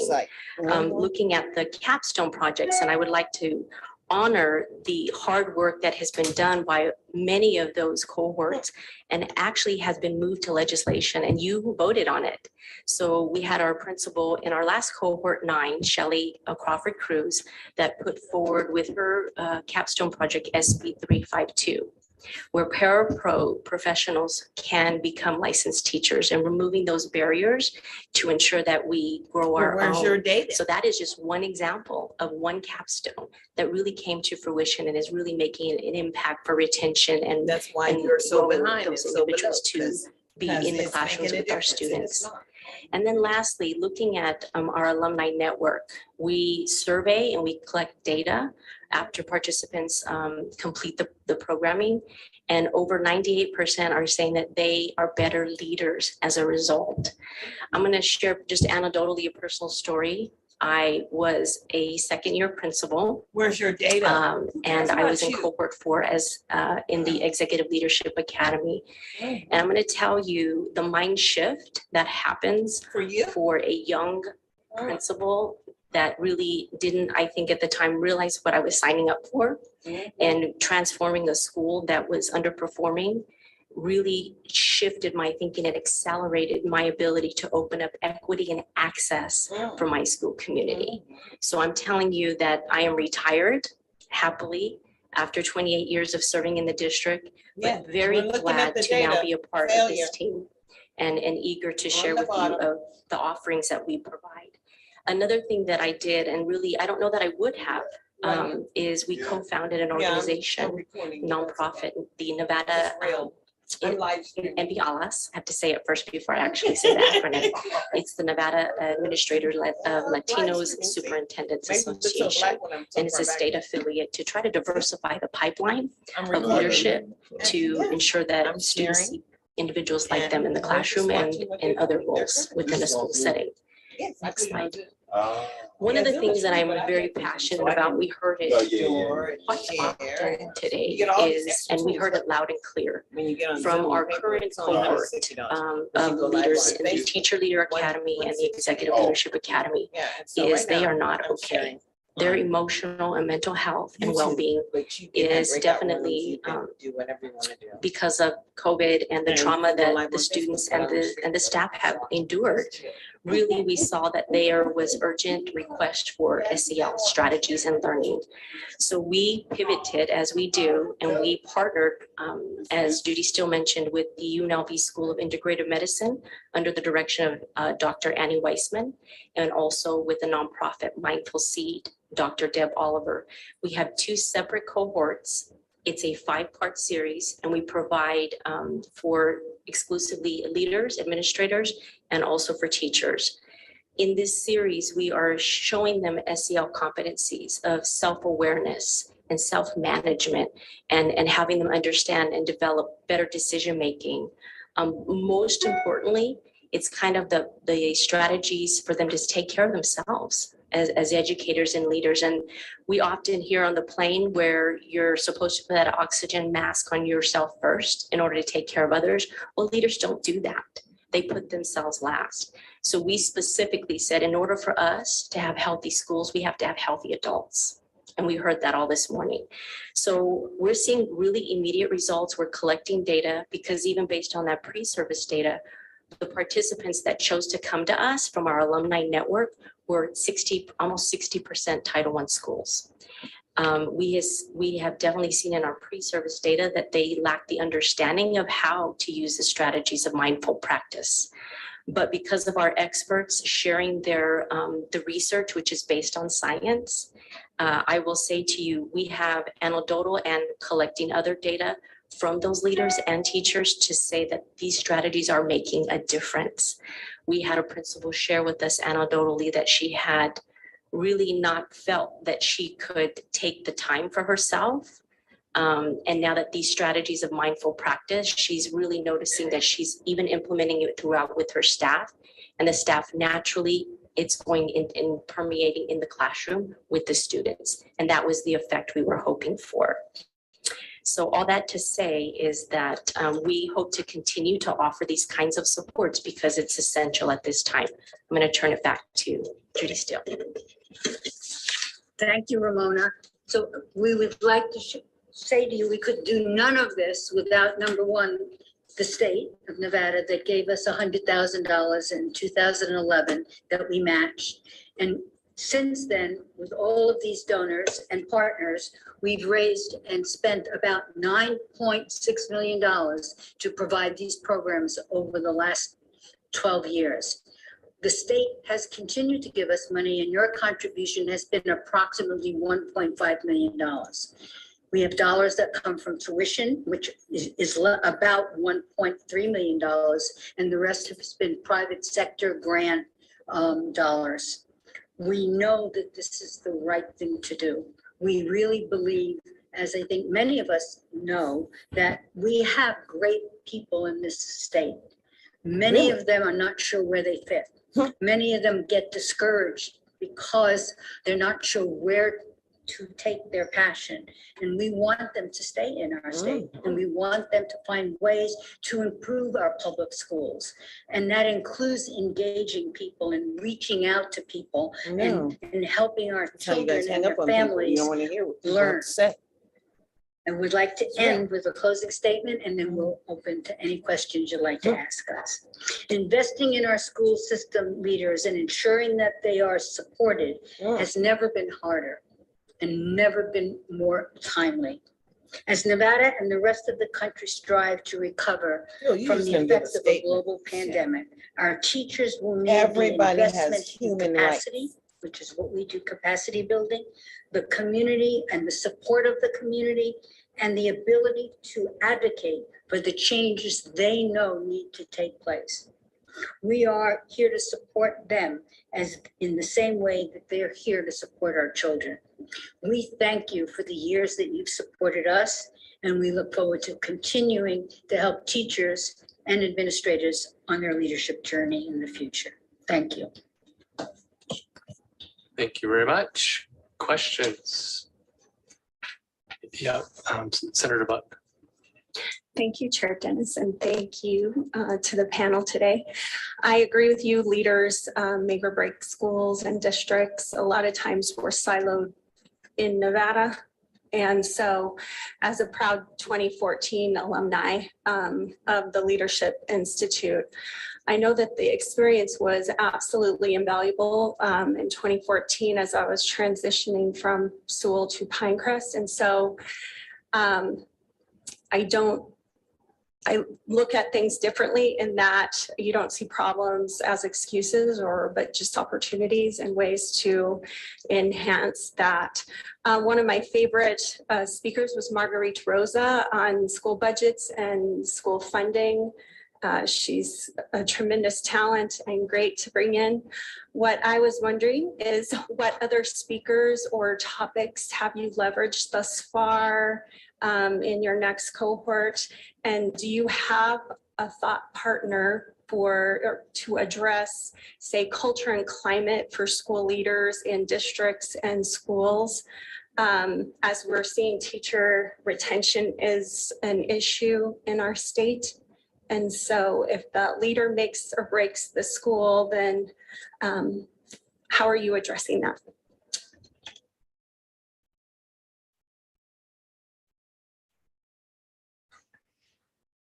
Looking at the capstone projects, and I would like to honor the hard work that has been done by many of those cohorts and actually has been moved to legislation, and you voted on it. So we had our principal in our last cohort 9, Shelley Crawford Cruz, that put forward with her capstone project SB 352. Where para-pro professionals can become licensed teachers, and removing those barriers to ensure that we grow our Where's own. your data? So that is just one example of one capstone that really came to fruition and is really making an impact for retention and That's why and you're so growing behind those and so individuals below, to be in the it's classrooms making a with our difference, and it's students. not. And then lastly, looking at our alumni network, we survey and we collect data after participants complete the programming. And over 98% are saying that they are better leaders as a result. I'm going to share just anecdotally a personal story. I was a second-year principal. Where's your data? And I was in you. cohort 4 as in the Executive Leadership Academy. And I'm going to tell you the mind shift that happens For you? for a young principal that really didn't, I think at the time, realize what I was signing up for, and transforming a school that was underperforming really shifted my thinking and accelerated my ability to open up equity and access for my school community. So I'm telling you that I am retired happily after 28 years of serving in the district, but very glad to now be a part of this team and eager to share with you of the offerings that we provide. Another thing that I did, and really, I don't know that I would have, is we co-founded an organization, nonprofit, the Nevada NBLS. I have to say it first before I actually say the acronym. It's the Nevada Administrator of Latinos Superintendents Association, and it's a state affiliate to try to diversify the pipeline of leadership to ensure that students see individuals like them in the classroom and in other roles within a school setting. Next slide. One of the things that I'm very passionate about, we heard it quite often today, is, and we heard it loud and clear from our current cohort of leaders in the Teacher Leader Academy and the Executive Leadership Academy, is they are not okay. Their emotional and mental health and well-being is definitely because of COVID and the trauma that the students and the staff have endured. Really, we saw that there was urgent request for SEL strategies and learning. So we pivoted as we do, and we partnered, as Judy Steele mentioned, with the UNLV School of Integrative Medicine under the direction of Dr. Annie Weissman, and also with the nonprofit Mindful Seed, Dr. Deb Oliver. We have 2 separate cohorts. It's a 5-part series, and we provide for exclusively leaders, administrators, and also for teachers. In this series, we are showing them SEL competencies of self-awareness and self-management, and having them understand and develop better decision-making. Most importantly, it's kind of the strategies for them to take care of themselves as educators and leaders. And we often hear on the plane where you're supposed to put that oxygen mask on yourself first in order to take care of others. Well, leaders don't do that. They put themselves last. So we specifically said, in order for us to have healthy schools, we have to have healthy adults. And we heard that all this morning. So we're seeing really immediate results. We're collecting data because even based on that pre-service data, the participants that chose to come to us from our alumni network were almost 60% Title I schools. We have definitely seen in our pre-service data that they lack the understanding of how to use the strategies of mindful practice. But because of our experts sharing their the research, which is based on science, I will say to you, we have anecdotal and collecting other data from those leaders and teachers to say that these strategies are making a difference. We had a principal share with us anecdotally that she had really not felt that she could take the time for herself. And now that these strategies of mindful practice, she's really noticing that she's even implementing it throughout with her staff, and the staff naturally, it's going in and permeating in the classroom with the students. And that was the effect we were hoping for. So all that to say is that we hope to continue to offer these kinds of supports because it's essential at this time. I'm going to turn it back to Judy Steele. Thank you, Ramona. So we would like to say to you, we could do none of this without, number one, the state of Nevada that gave us $100,000 in 2011 that we matched. And since then, with all of these donors and partners, we've raised and spent about $9.6 million to provide these programs over the last 12 years. The state has continued to give us money, and your contribution has been approximately $1.5 million. We have dollars that come from tuition, which is about $1.3 million, and the rest has been private sector grant dollars. We know that this is the right thing to do. We really believe, as I think many of us know, that we have great people in this state. Many of them are not sure where they fit. Many of them get discouraged because they're not sure where to take their passion. And we want them to stay in our state, and we want them to find ways to improve our public schools. And that includes engaging people and reaching out to people and helping our children and their families learn. And we'd like to end with a closing statement, and then we'll open to any questions you'd like to ask us. Investing in our school system leaders and ensuring that they are supported has never been harder and never been more timely. As Nevada and the rest of the country strive to recover from the effects of a global pandemic, our teachers will need the investment in capacity, which is what we do, capacity building, the community and the support of the community, and the ability to advocate for the changes they know need to take place. We are here to support them as in the same way that they're here to support our children. We thank you for the years that you've supported us, and we look forward to continuing to help teachers and administrators on their leadership journey in the future. Thank you. Thank you very much. Questions? Yeah, Senator Buck. Thank you, Chair Dennis, and thank you to the panel today. I agree with you, leaders make or break schools and districts. A lot of times we're siloed in Nevada. And so as a proud 2014 alumni of the Leadership Institute, I know that the experience was absolutely invaluable in 2014 as I was transitioning from Sewell to Pinecrest. And so I look at things differently in that you don't see problems as excuses but just opportunities and ways to enhance that. One of my favorite speakers was Marguerite Rosa on school budgets and school funding. She's a tremendous talent and great to bring in. What I was wondering is what other speakers or topics have you leveraged thus far in your next cohort? And do you have a thought partner to address, say, culture and climate for school leaders in districts and schools? As we're seeing, teacher retention is an issue in our state. And so if the leader makes or breaks the school, then how are you addressing that?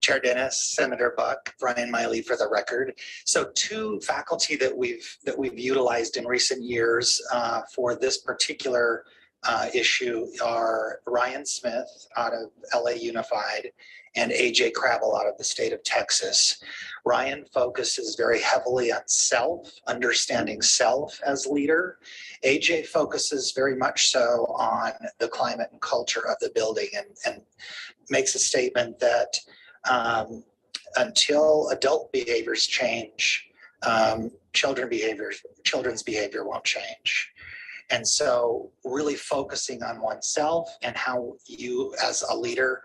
Chair Dennis, Senator Buck, Brian Miley for the record. So two faculty that we've utilized in recent years for this particular issue are Ryan Smith out of LA Unified and AJ Crabble out of the state of Texas. Ryan focuses very heavily on self, understanding self as leader. AJ focuses very much so on the climate and culture of the building and makes a statement that until adult behaviors change, children's behavior won't change. And so really focusing on oneself and how you as a leader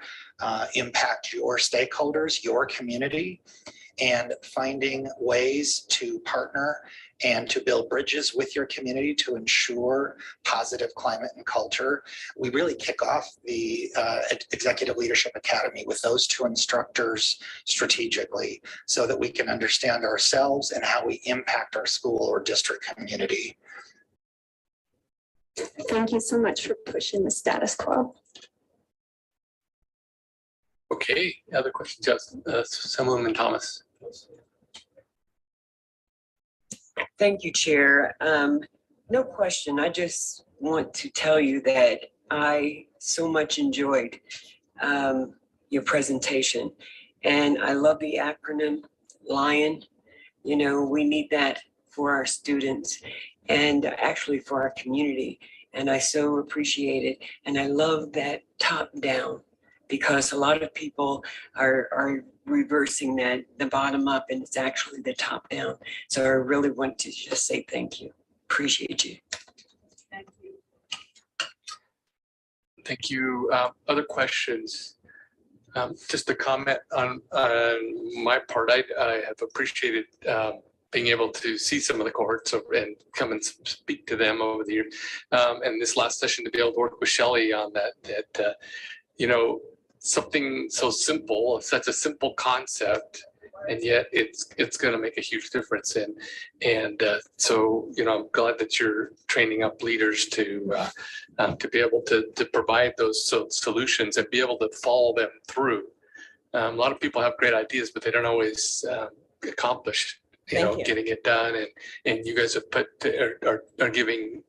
impact your stakeholders, your community, and finding ways to partner and to build bridges with your community to ensure positive climate and culture. We really kick off the Executive Leadership Academy with those two instructors strategically so that we can understand ourselves and how we impact our school or district community. Thank you so much for pushing the status quo. Okay, other questions? Yes, Assemblyman Thomas. Thank you, Chair. No question. I just want to tell you that I so much enjoyed your presentation. And I love the acronym LION. You know, we need that for our students and actually for our community. And I so appreciate it. And I love that top down, because a lot of people are reversing that, the bottom up, and it's actually the top down. So I really want to just say thank you. Appreciate you. Thank you. Thank you. Other questions? Just a comment on my part. I have appreciated being able to see some of the cohorts and come and speak to them over the years. And this last session to be able to work with Shelley on that, you know, something so simple, such a simple concept, and yet it's going to make a huge difference. And so, you know, I'm glad that you're training up leaders to be able to provide those solutions and be able to follow them through. A lot of people have great ideas, but they don't always accomplish, getting it done. And you guys have are giving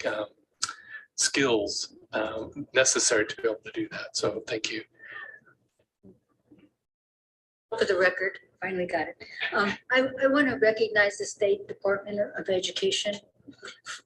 skills necessary to be able to do that. So thank you. For the record, finally got it. I want to recognize the State Department of Education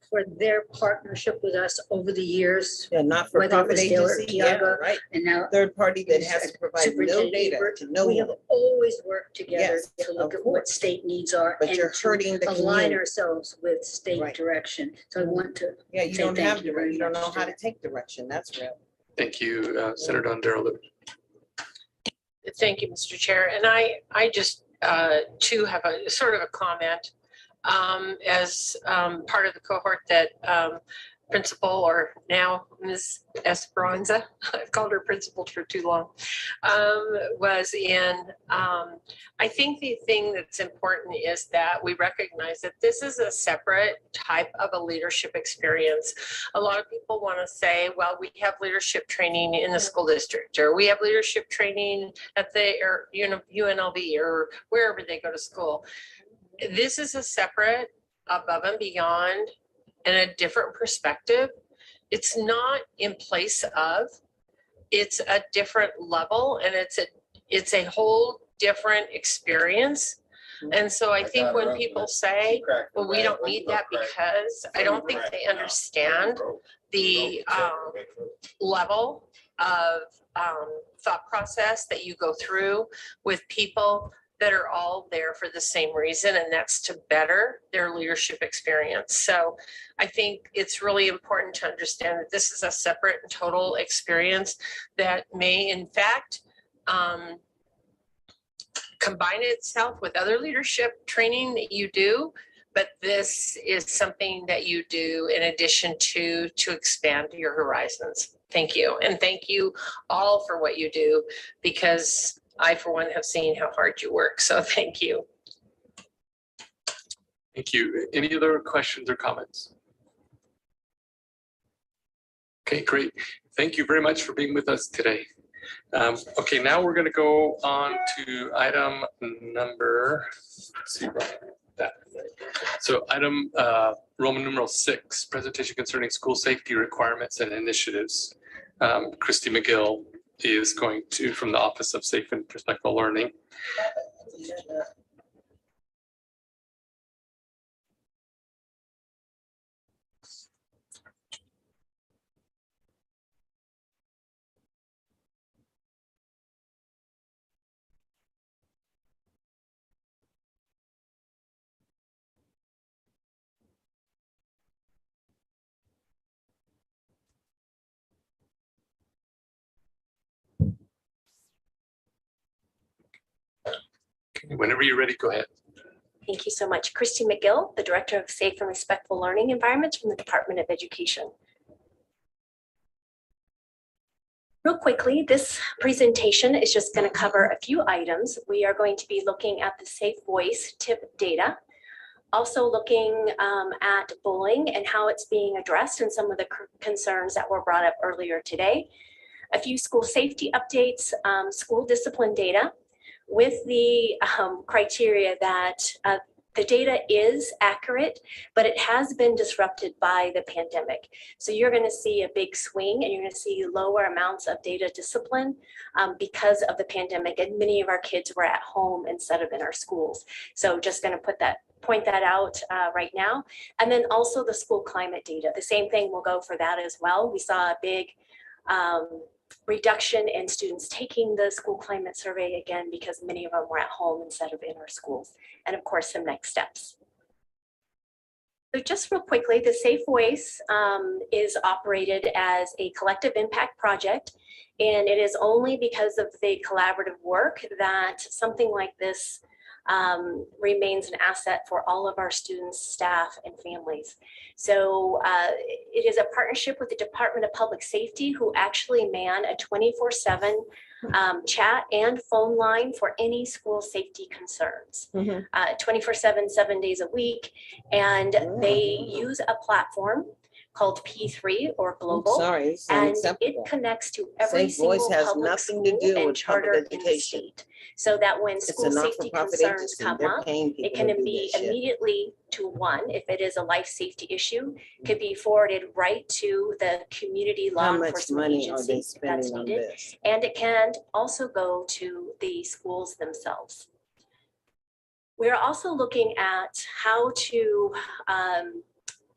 for their partnership with us over the years. Yeah, not for whether it profit was Dale or agency, yeah, Tiago, right. and now Third party that has to provide no Superintendent data Ebert. to no We have one. always worked together Yes, to look of at what course. state needs are But and you're to hurting the align community. ourselves with state Right. direction. So I want to Yeah, you say don't thank have you direction. very You don't much know to how to that. take direction. That's real. Thank you, Senator Darrell. Thank you, Mr. Chair. And I just too have a sort of a comment as part of the cohort that principal, or now Ms. Esperanza, I've called her principal for too long, was in. I think the thing that's important is that we recognize that this is a separate type of a leadership experience. A lot of people want to say, well, we have leadership training in the school district, or we have leadership training at the UNLV or wherever they go to school. This is a separate, above and beyond, and a different perspective. It's not in place of, it's a different level, and it's a whole different experience. And so I think when people say, well, we don't need that, because I don't think they understand the level of thought process that you go through with people that are all there for the same reason, and that's to better their leadership experience. So I think it's really important to understand that this is a separate and total experience that may, in fact, combine itself with other leadership training that you do, but this is something that you do in addition to expand your horizons. Thank you. And thank you all for what you do, because I, for one, have seen how hard you work. So thank you. Thank you. Any other questions or comments? Okay, great. Thank you very much for being with us today. Okay, now we're going to go on to item number, let's see, that. So item Roman numeral 6, presentation concerning school safety requirements and initiatives. Christy McGill is going to, from the Office of Safe and Respectful Learning. Whenever you're ready, go ahead. Thank you so much. Christy McGill, the Director of Safe and Respectful Learning Environments from the Department of Education. Real quickly, this presentation is just going to cover a few items. We are going to be looking at the Safe Voice tip data, also looking at bullying and how it's being addressed and some of the concerns that were brought up earlier today. A few school safety updates, school discipline data, with the criteria that the data is accurate, but it has been disrupted by the pandemic. So you're going to see a big swing and you're going to see lower amounts of data discipline because of the pandemic, and many of our kids were at home instead of in our schools. So just going to point that out right now. And then also the school climate data. The same thing will go for that as well. We saw a big reduction in students taking the school climate survey again because many of them were at home instead of in our schools. And of course, some next steps. So just real quickly, the Safe Voice is operated as a collective impact project, and it is only because of the collaborative work that something like this remains an asset for all of our students, staff, and families. So it is a partnership with the Department of Public Safety, who actually man a 24/7 chat and phone line for any school safety concerns. 24/7, 7 days a week. And they use a platform called P3 or Global. And it connects to every single public school and charter in the state. So that when school safety concerns come up, it can be immediately to one, if it is a life safety issue, could be forwarded right to the community law enforcement agency if that's needed. And it can also go to the schools themselves. We're also looking at how to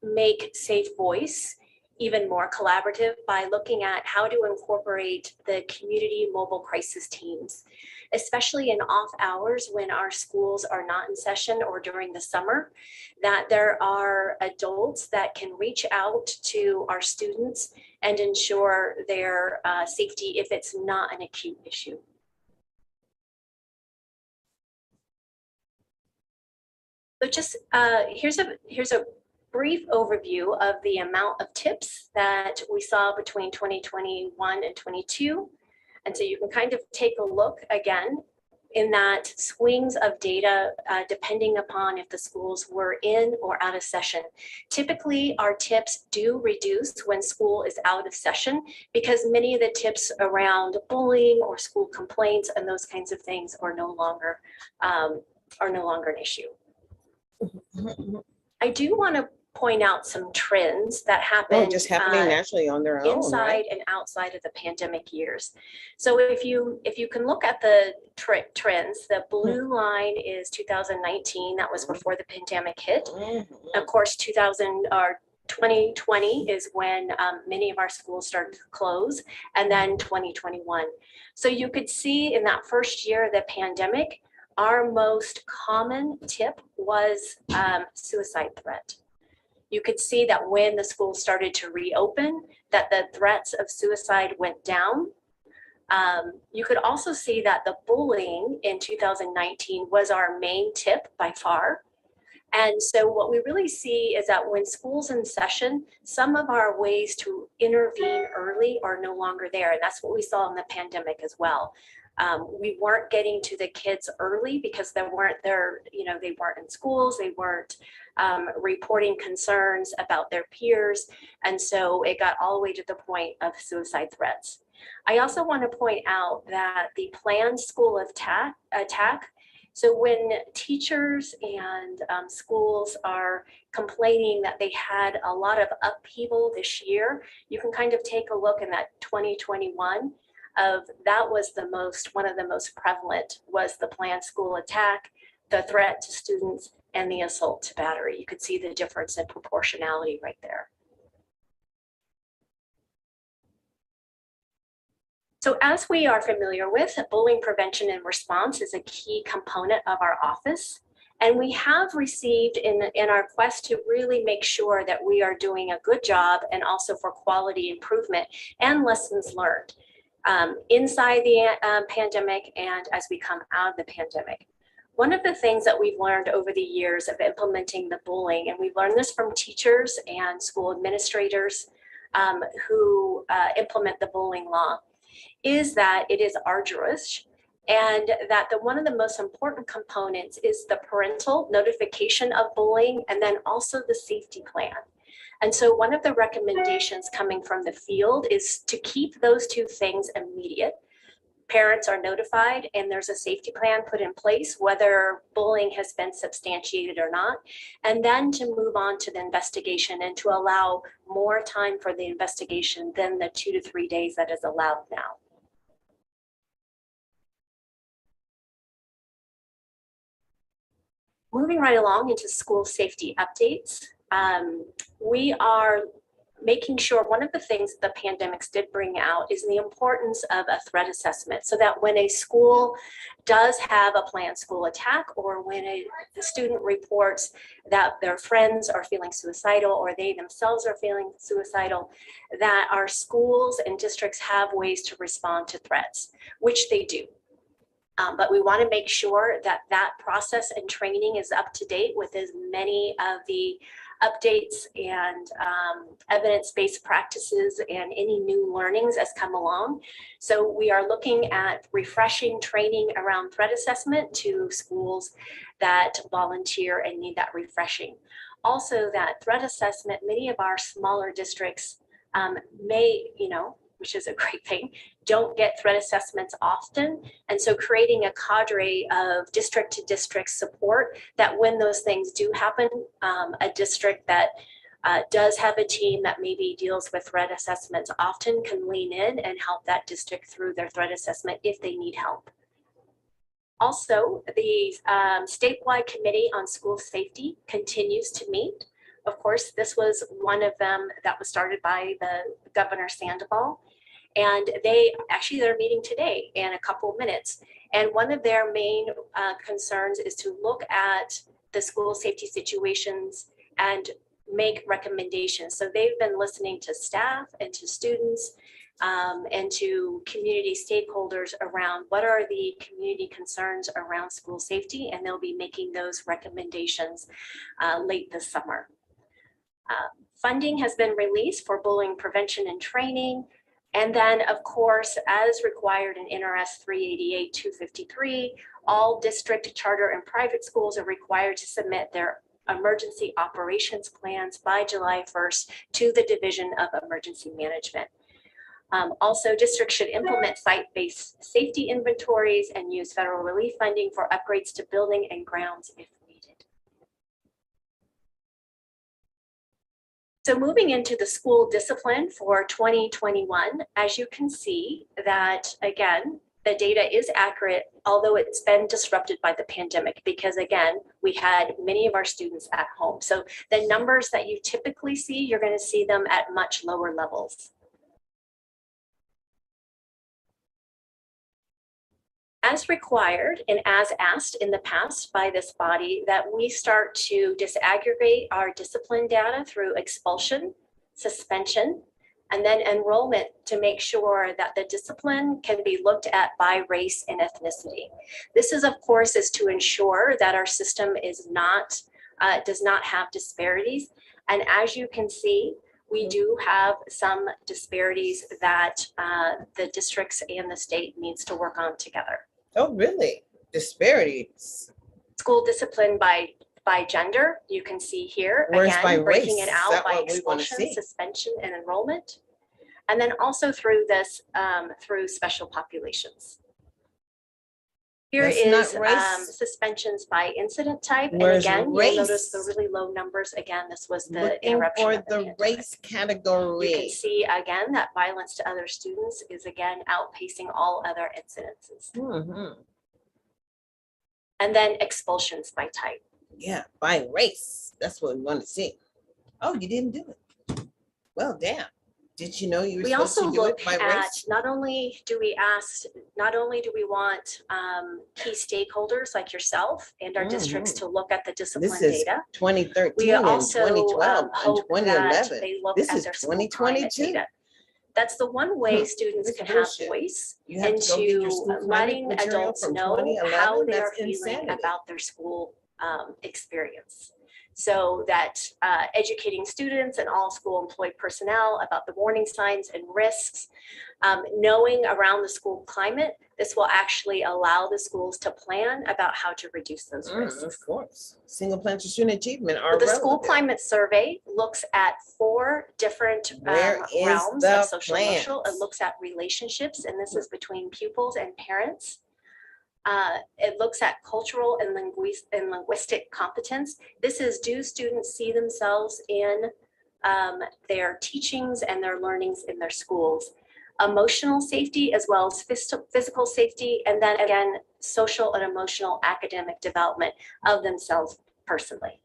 make Safe Voice even more collaborative by looking at how to incorporate the community mobile crisis teams, especially in off hours when our schools are not in session or during the summer, that there are adults that can reach out to our students and ensure their safety if it's not an acute issue. So just here's a brief overview of the amount of tips that we saw between 2021 and 22. And so you can kind of take a look again in that swings of data depending upon if the schools were in or out of session. Typically, our tips do reduce when school is out of session because many of the tips around bullying or school complaints and those kinds of things are no longer an issue. I do want to point out some trends that happen just happening naturally on their own, inside right? and outside of the pandemic years. So if you can look at the trends, the blue line is 2019. That was before the pandemic hit. Of course, 2020 is when many of our schools started to close, and then 2021. So you could see in that first year of the pandemic, our most common tip was suicide threat. You could see that when the schools started to reopen, that the threats of suicide went down. You could also see that the bullying in 2019 was our main tip by far. And so what we really see is that when school's in session, some of our ways to intervene early are no longer there. And that's what we saw in the pandemic as well. We weren't getting to the kids early because they weren't there, they weren't in schools, they weren't reporting concerns about their peers. And so it got all the way to the point of suicide threats. I also want to point out that the planned school attack, so when teachers and schools are complaining that they had a lot of upheaval this year, you can kind of take a look in that 2021 of that was one of the most prevalent was the planned school attack, the threat to students, and the assault to battery. You could see the difference in proportionality right there. So as we are familiar with, bullying prevention and response is a key component of our office. And we have received in our quest to really make sure that we are doing a good job and also for quality improvement and lessons learned inside the pandemic and as we come out of the pandemic. One of the things that we've learned over the years of implementing the bullying, and we've learned this from teachers and school administrators who implement the bullying law, is that it is arduous, and that one of the most important components is the parental notification of bullying, and then also the safety plan. And so one of the recommendations coming from the field is to keep those two things immediate. Parents are notified and there's a safety plan put in place, whether bullying has been substantiated or not, and then to move on to the investigation and to allow more time for the investigation than the 2 to 3 days that is allowed now. Moving right along into school safety updates, we are making sure one of the things the pandemics did bring out is the importance of a threat assessment, so that when a school does have a planned school attack, or when the student reports that their friends are feeling suicidal or they themselves are feeling suicidal, that our schools and districts have ways to respond to threats, which they do. But we want to make sure that that process and training is up to date with as many of the updates and evidence-based practices and any new learnings as come along. So we are looking at refreshing training around threat assessment to schools that volunteer and need that refreshing. Also, that threat assessment, many of our smaller districts may, which is a great thing, don't get threat assessments often. And so creating a cadre of district to district support, that when those things do happen, a district that does have a team that maybe deals with threat assessments often can lean in and help that district through their threat assessment if they need help. Also, the statewide committee on school safety continues to meet. Of course, this was one of them that was started by the Governor Sandoval. And they're meeting today in a couple of minutes. And one of their main concerns is to look at the school safety situations and make recommendations. So they've been listening to staff and to students and to community stakeholders around what are the community concerns around school safety, and they'll be making those recommendations late this summer. Funding has been released for bullying prevention and training. And then, of course, as required in NRS 388-253, all district, charter, and private schools are required to submit their emergency operations plans by July 1st to the Division of Emergency Management. Also, districts should implement site-based safety inventories and use federal relief funding for upgrades to building and grounds if needed. So moving into the school discipline for 2021, as you can see that, again, the data is accurate, although it's been disrupted by the pandemic, because again, we had many of our students at home. So the numbers that you typically see, you're going to see them at much lower levels. As required and as asked in the past by this body, that we start to disaggregate our discipline data through expulsion, suspension, and then enrollment to make sure that the discipline can be looked at by race and ethnicity. This is, of course, is to ensure that our system is not, does not have disparities. And as you can see, we do have some disparities that the districts and the state needs to work on together. Oh, really? Disparities? School discipline by gender, you can see here. Where's Again, by breaking race? it Is out that by what we wanna expulsion, see? suspension, and enrollment. And then also through this, through special populations. Here That's is not race. suspensions by incident type. Where's And again, race? you'll notice the really low numbers. Again, this was the Looking interruption for of the the pandemic. race category. You can see again that violence to other students is again outpacing all other incidences. Mm-hmm. And then expulsions by type. Yeah, by race. That's what we want to see. Oh, you didn't do it. Well, damn. Did you know you were We supposed also to do look it by at, race? not only do we want key stakeholders like yourself and our districts to look at the discipline This is data. 2013 We and also 2012 and hope that 2011. they look This at is their school climate 2022. data. That's the one way students It's can have bullshit. voice You have to go get your into school climate letting material adults from know 2011? how they That's are feeling insanity. about their school experience. So that educating students and all school employed personnel about the warning signs and risks, knowing around the school climate, this will actually allow the schools to plan about how to reduce those risks. Of course. Single plan to student achievement are But the school relative. climate survey looks at 4 different Where is realms the of social emotional. It plans? looks at relationships, and this is between pupils and parents. It looks at cultural and linguistic competence. This is, do students see themselves in their teachings and their learnings in their schools? Emotional safety as well as physical safety, and then again, social and emotional academic development of themselves personally.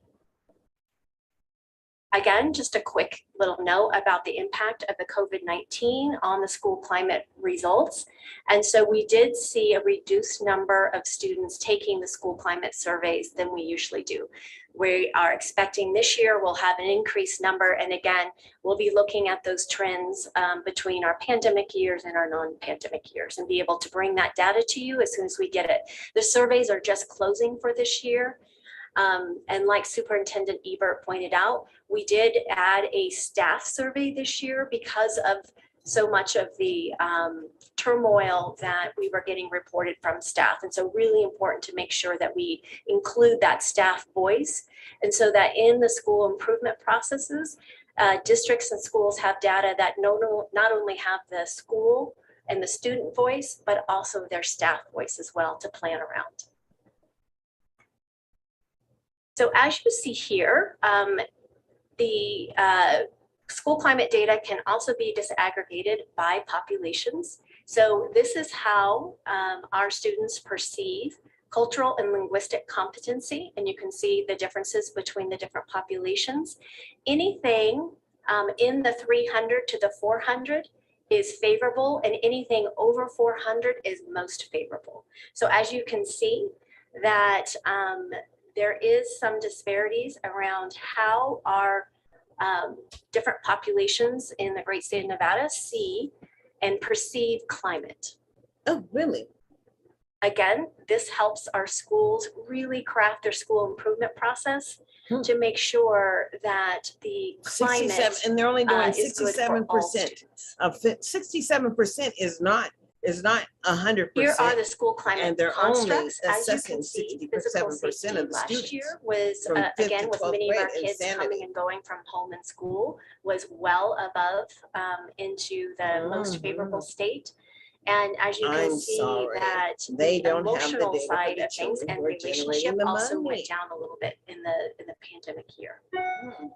Again, just a quick little note about the impact of the COVID-19 on the school climate results. And so we did see a reduced number of students taking the school climate surveys than we usually do. We are expecting this year we'll have an increased number. And again, we'll be looking at those trends between our pandemic years and our non-pandemic years and be able to bring that data to you as soon as we get it. The surveys are just closing for this year. And like Superintendent Ebert pointed out, we did add a staff survey this year because of so much of the turmoil that we were getting reported from staff. And so really important to make sure that we include that staff voice. And so that in the school improvement processes, districts and schools have data that not only have the school and the student voice, but also their staff voice as well to plan around. So as you see here, the school climate data can also be disaggregated by populations. So this is how our students perceive cultural and linguistic competency, and you can see the differences between the different populations. Anything in the 300 to the 400 is favorable, and anything over 400 is most favorable. So as you can see that there is some disparities around how our different populations in the great state of Nevada see and perceive climate. Oh, really? Again, this helps our schools really craft their school improvement process to make sure that the climate 67, and they're only doing is good for all 67% students. of 67% is not 100%. Here are the school climate And they're only constructs. As you assessing can see, physical 67% safety of the last students year was, from 5th again, to with 12th many of our grade. kids coming Insanity. and going from home and school, was well above into the most favorable state. And as you can I'm see sorry. that They the don't have the emotional data for side the of things children and who are generating relationship the also money. went down a little bit in the pandemic year. Oh,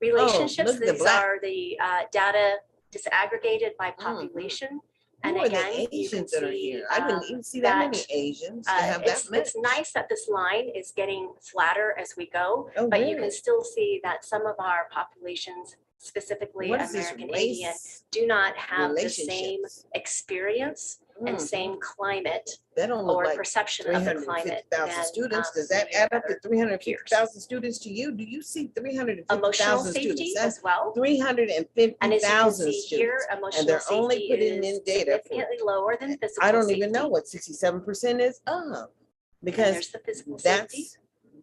Relationships, look at the these black. are the data disaggregated by population. And Who are again, the you can Asians that are see here? I didn't even see that many Asians to have that much. it's nice that this line is getting flatter as we go, Oh, but you really? can still see that some of our populations, specifically What is this American Indian, race do not have the same relationships? experience and same climate That don't look or like perception of the climate 350,000 than students. Does that many add up to other 350,000 students to you? Do you see emotional 350,000 safety students? as well. And as you can 350,000 see here, students. And emotional they're only safety putting is in data for, significantly lower than physical I don't safety. even know what 67% is of. Because there's the physical safety.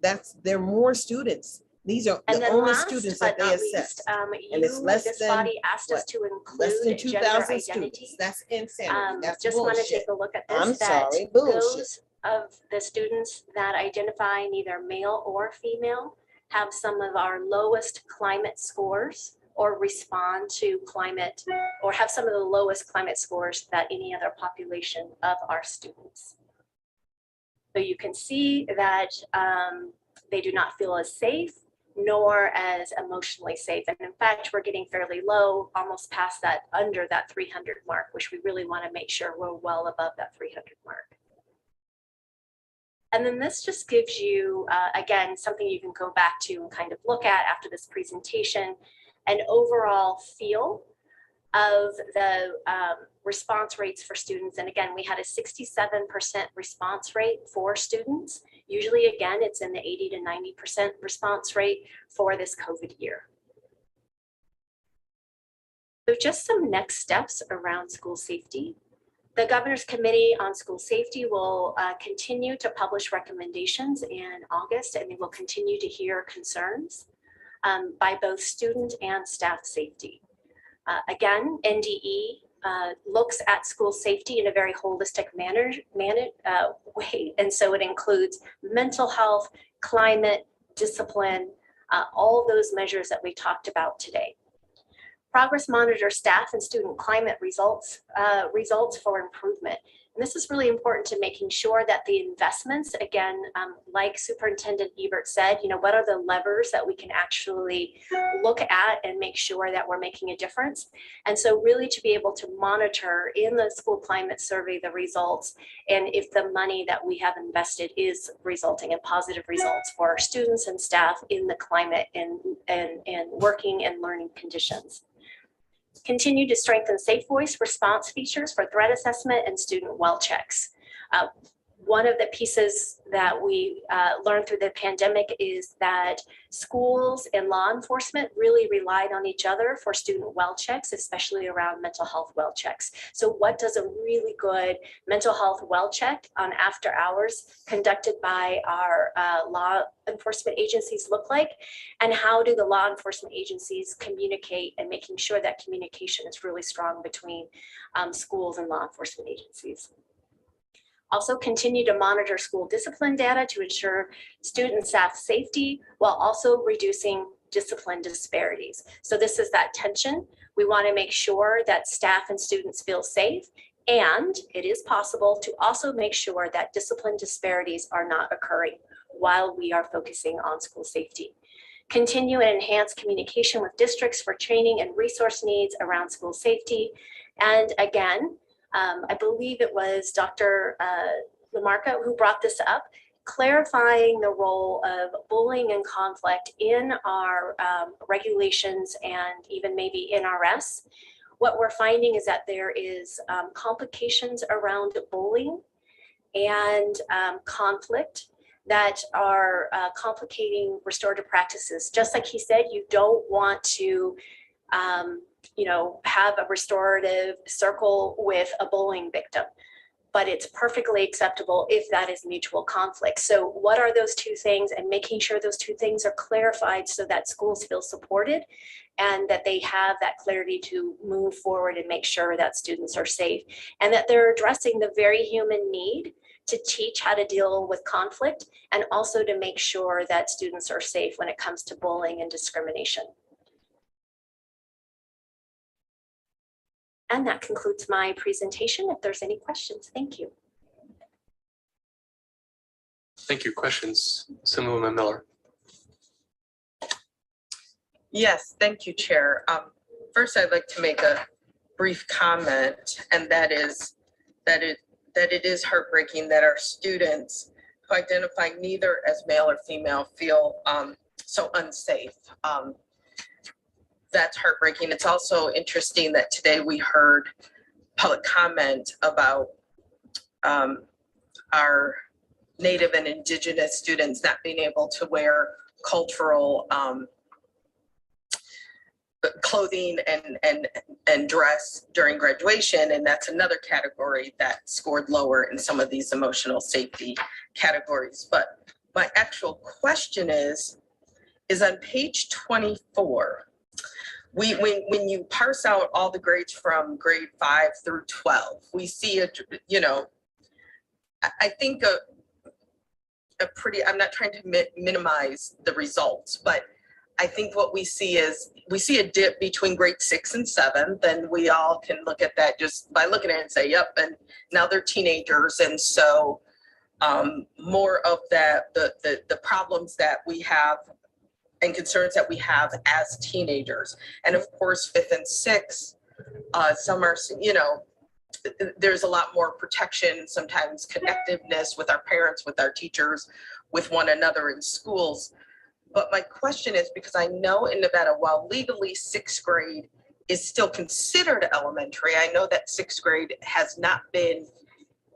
there are more students. These are And the then only last students but that they not assess. least, And it's less this than, body asked us what, to less than include gender 2,000 identity. students. That's insanity. That's Just want to bullshit. take a look at this. I'm that sorry, bullshit. Those of the students that identify neither male or female have some of our lowest climate scores or respond to climate or have some of the lowest climate scores that any other population of our students. So you can see that they do not feel as safe nor as emotionally safe. And in fact, we're getting fairly low, almost past that, under that 300 mark, which we really want to make sure we're well above that 300 mark. And then this just gives you, again, something you can go back to and kind of look at after this presentation, an overall feel of the response rates for students. And again, we had a 67% response rate for students. Usually, again, it's in the 80 to 90% response rate for this COVID year. So just some next steps around school safety. The Governor's Committee on School Safety will continue to publish recommendations in August, and they will continue to hear concerns by both student and staff safety. Again, NDE looks at school safety in a very holistic way, and so it includes mental health, climate, discipline, all those measures that we talked about today. Progress monitors staff and student climate results for improvement. And this is really important to making sure that the investments, again, like Superintendent Ebert said, what are the levers that we can actually look at and make sure that we're making a difference? And so really to be able to monitor in the school climate survey the results, and if the money that we have invested is resulting in positive results for our students and staff in the climate and working and learning conditions. Continue to strengthen safe voice response features for threat assessment and student well checks. One of the pieces that we learned through the pandemic is that schools and law enforcement really relied on each other for student well checks, especially around mental health well checks. So what does a really good mental health well check on after hours conducted by our law enforcement agencies look like? And how do the law enforcement agencies communicate, and making sure that communication is really strong between schools and law enforcement agencies? Also continue to monitor school discipline data to ensure student and staff safety while also reducing discipline disparities. So this is that tension. We want to make sure that staff and students feel safe, and it is possible to also make sure that discipline disparities are not occurring while we are focusing on school safety. Continue and enhance communication with districts for training and resource needs around school safety. And again, I believe it was Dr. Lamarca who brought this up, clarifying the role of bullying and conflict in our regulations and even maybe NRS. What we're finding is that there is complications around bullying and conflict that are complicating restorative practices. Just like he said, you don't want to have a restorative circle with a bullying victim, but it's perfectly acceptable if that is mutual conflict. So what are those two things, and making sure those two things are clarified so that schools feel supported and that they have that clarity to move forward and make sure that students are safe, and that they're addressing the very human need to teach how to deal with conflict, and also to make sure that students are safe when it comes to bullying and discrimination. And that concludes my presentation. If there's any questions, thank you. Thank you. Questions? Assemblywoman Miller. Yes, thank you, Chair. First, I'd like to make a brief comment, and that is that it is heartbreaking that our students who identify neither as male or female feel so unsafe. That's heartbreaking. It's also interesting that today we heard public comment about our Native and Indigenous students not being able to wear cultural clothing and dress during graduation, and that's another category that scored lower in some of these emotional safety categories. But my actual question is on page 24. When you parse out all the grades from grade 5 through 12, we see I think a pretty, I'm not trying to minimize the results, but I think what we see is a dip between grade 6 and 7. Then we all can look at that just by looking at it and say, yep, and now they're teenagers. And so more of that, the problems that we have and concerns that we have as teenagers. And of course, 5th and 6th, some are, there's a lot more protection, sometimes connectiveness with our parents, with our teachers, with one another in schools. But my question is, because I know in Nevada, while legally 6th grade is still considered elementary, I know that 6th grade has not been,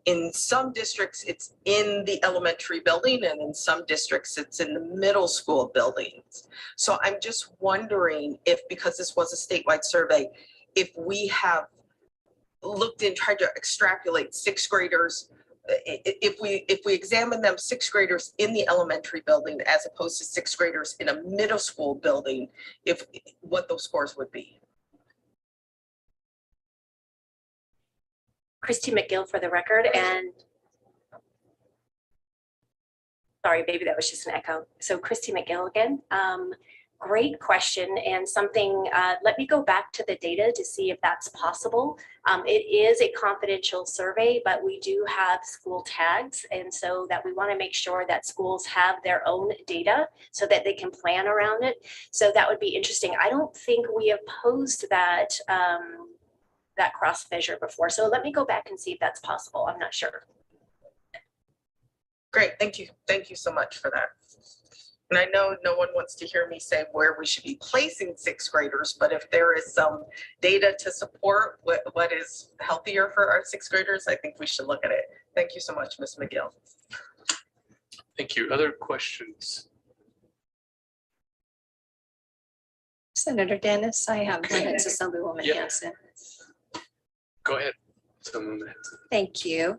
in some districts, it's in the elementary building, and in some districts, it's in the middle school buildings. So I'm just wondering if, because this was a statewide survey, if we have looked and tried to extrapolate sixth graders, if we examine them, sixth graders in the elementary building as opposed to sixth graders in a middle school building, what those scores would be. Christy McGill for the record, and sorry, maybe that was just an echo. So Christy McGill again. Great question and something, let me go back to the data to see if that's possible. It is a confidential survey, but we do have school tags. And so that we want to make sure that schools have their own data so that they can plan around it. So that would be interesting. I don't think we have posed that, that cross measure before. So let me go back and see if that's possible. I'm not sure. Great, thank you. Thank you so much for that. And I know no one wants to hear me say where we should be placing sixth graders, but if there is some data to support what is healthier for our sixth graders, I think we should look at it. Thank you so much, Ms. McGill. Thank you. Other questions? Senator Dennis, I have one. It's Assemblywoman Yep. Hanson. Go ahead. Thank you.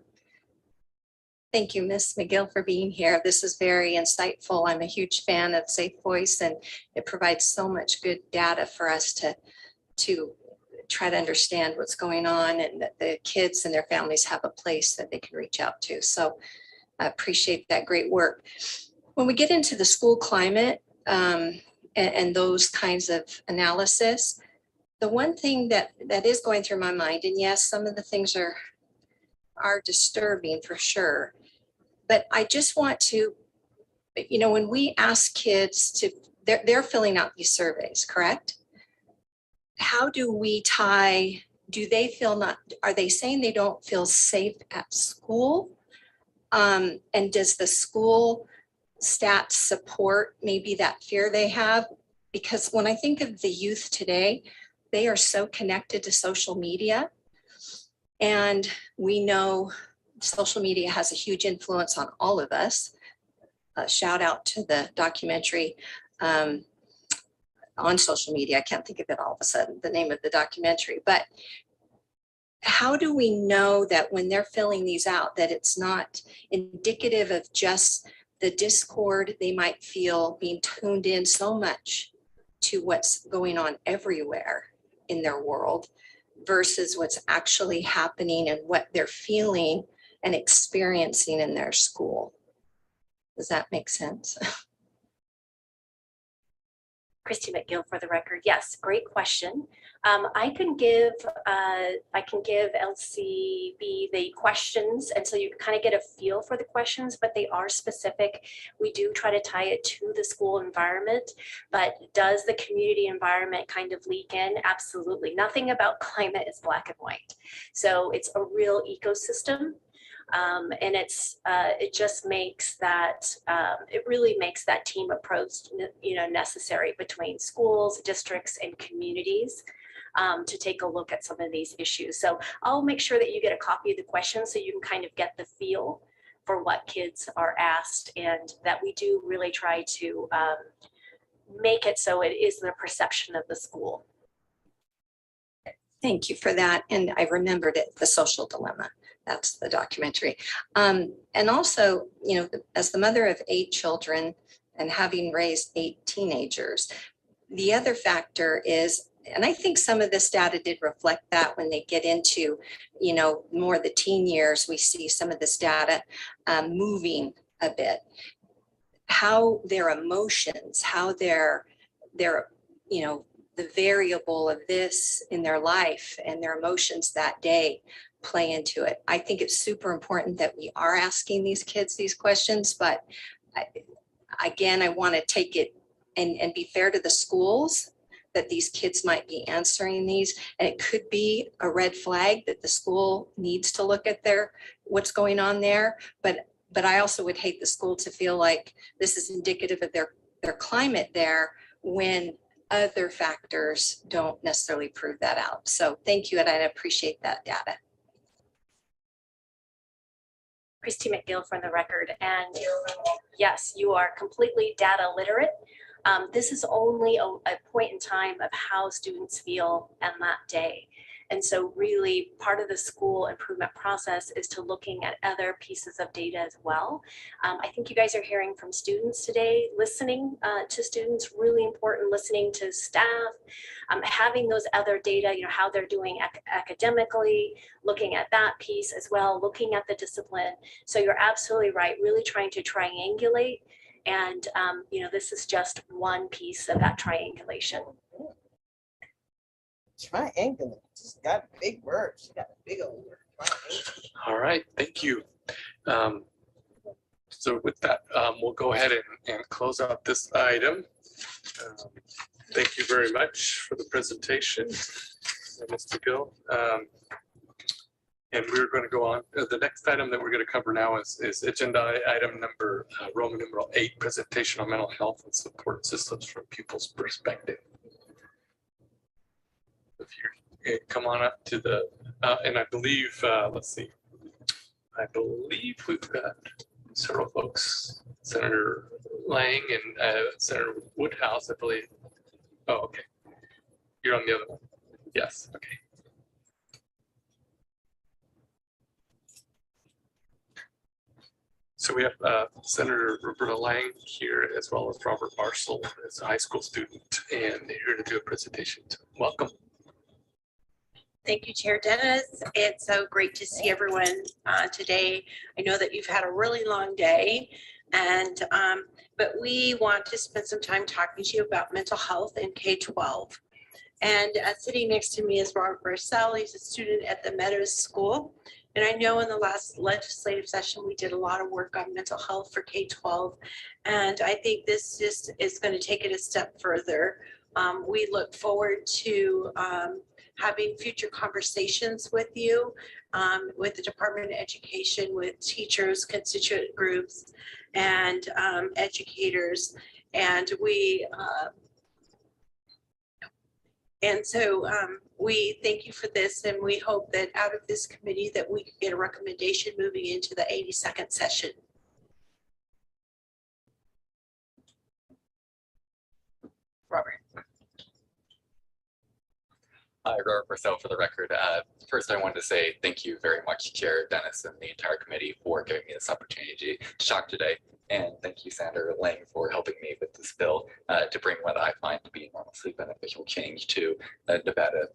Thank you, Ms. McGill, for being here. This is very insightful. I'm a huge fan of Safe Voice, and it provides so much good data for us to try to understand what's going on, and that the kids and their families have a place that they can reach out to. So I appreciate that great work. When we get into the school climate and those kinds of analysis, the one thing that is going through my mind, and yes, some of the things are disturbing for sure, but I just want to, you know, when we ask kids to, they're filling out these surveys, correct? How do we tie, do they feel not, are they saying they don't feel safe at school? And does the school stats support maybe that fear they have? Because when I think of the youth today, they are so connected to social media. And we know social media has a huge influence on all of us. Shout out to the documentary on social media. I can't think of it all of a sudden, the name of the documentary. But how do we know that when they're filling these out, that it's not indicative of just the discord they might feel being tuned in so much to what's going on everywhere in their world versus what's actually happening and what they're feeling and experiencing in their school? Does that make sense? Christy McGill for the record. Yes, great question. I can give LCB the questions, and so you can kind of get a feel for the questions, but they are specific. We do try to tie it to the school environment, but does the community environment kind of leak in? Absolutely. Nothing about climate is black and white. So it's a real ecosystem. And it just makes that, it really makes that team approach, necessary between schools, districts, and communities to take a look at some of these issues. So I'll make sure that you get a copy of the questions so you can kind of get the feel for what kids are asked, and that we do really try to make it so it is the perception of the school. Thank you for that. And I remembered it, The Social Dilemma. That's the documentary. And also, as the mother of 8 children and having raised 8 teenagers, the other factor is, and I think some of this data did reflect that when they get into, more the teen years, we see some of this data moving a bit. How their emotions, how their the variable of this in their life and their emotions that day play into it. I think it's super important that we are asking these kids these questions, but I want to take it and be fair to the schools that these kids might be answering these, and it could be a red flag that the school needs to look at what's going on there. But I also would hate the school to feel like this is indicative of their climate there when other factors don't necessarily prove that out. So thank you, and I appreciate that data. Christy McGill for the record. And yes, you are completely data literate. This is only a point in time of how students feel on that day. And so really part of the school improvement process is to looking at other pieces of data as well. I think you guys are hearing from students today, listening to students, really important, listening to staff, having those other data, how they're doing academically, looking at that piece as well, looking at the discipline. So you're absolutely right, really trying to triangulate. And, this is just one piece of that triangulation. Triangular, just got big words. She got a big old word. All right, thank you. So with that, we'll go ahead and close out this item. Thank you very much for the presentation, Mr. Gill. And we're going to go on. The next item that we're going to cover now is agenda item number Roman numeral 8, presentation on mental health and support systems from pupils' perspective. If you come on up to the, and I believe, let's see, I believe we've got several folks, Senator Lang and Senator Woodhouse, I believe. Oh, okay. You're on the other one. Yes, okay. So we have Senator Roberta Lang here, as well as Robert Marshall, as a high school student, and they're here to do a presentation. Welcome. Thank you, Chair Dennis. It's so great to see everyone today. I know that you've had a really long day, and but we want to spend some time talking to you about mental health in K-12. And sitting next to me is Robert Marcel. He's a student at the Meadows School. And I know in the last legislative session, we did a lot of work on mental health for K-12. And I think this just is going to take it a step further. We look forward to having future conversations with you, with the Department of Education, with teachers, constituent groups, and educators. And so we thank you for this, and we hope that out of this committee that we can get a recommendation moving into the 82nd session. Robert. Hi, Robert Marcel for the record. First, I wanted to say thank you very much, Chair Dennis and the entire committee for giving me this opportunity to talk today. And thank you, Senator Lang, for helping me with this bill to bring what I find to be enormously beneficial change to Nevada.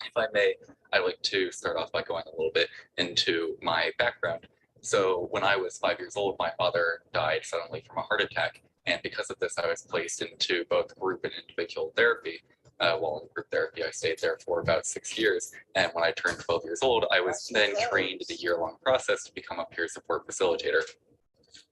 If I may, I'd like to start off by going a little bit into my background. So when I was 5 years old, my father died suddenly from a heart attack. And because of this, I was placed into both group and individual therapy. While in group therapy, I stayed there for about 6 years. And when I turned 12 years old, I was then trained in a year-long process to become a peer support facilitator.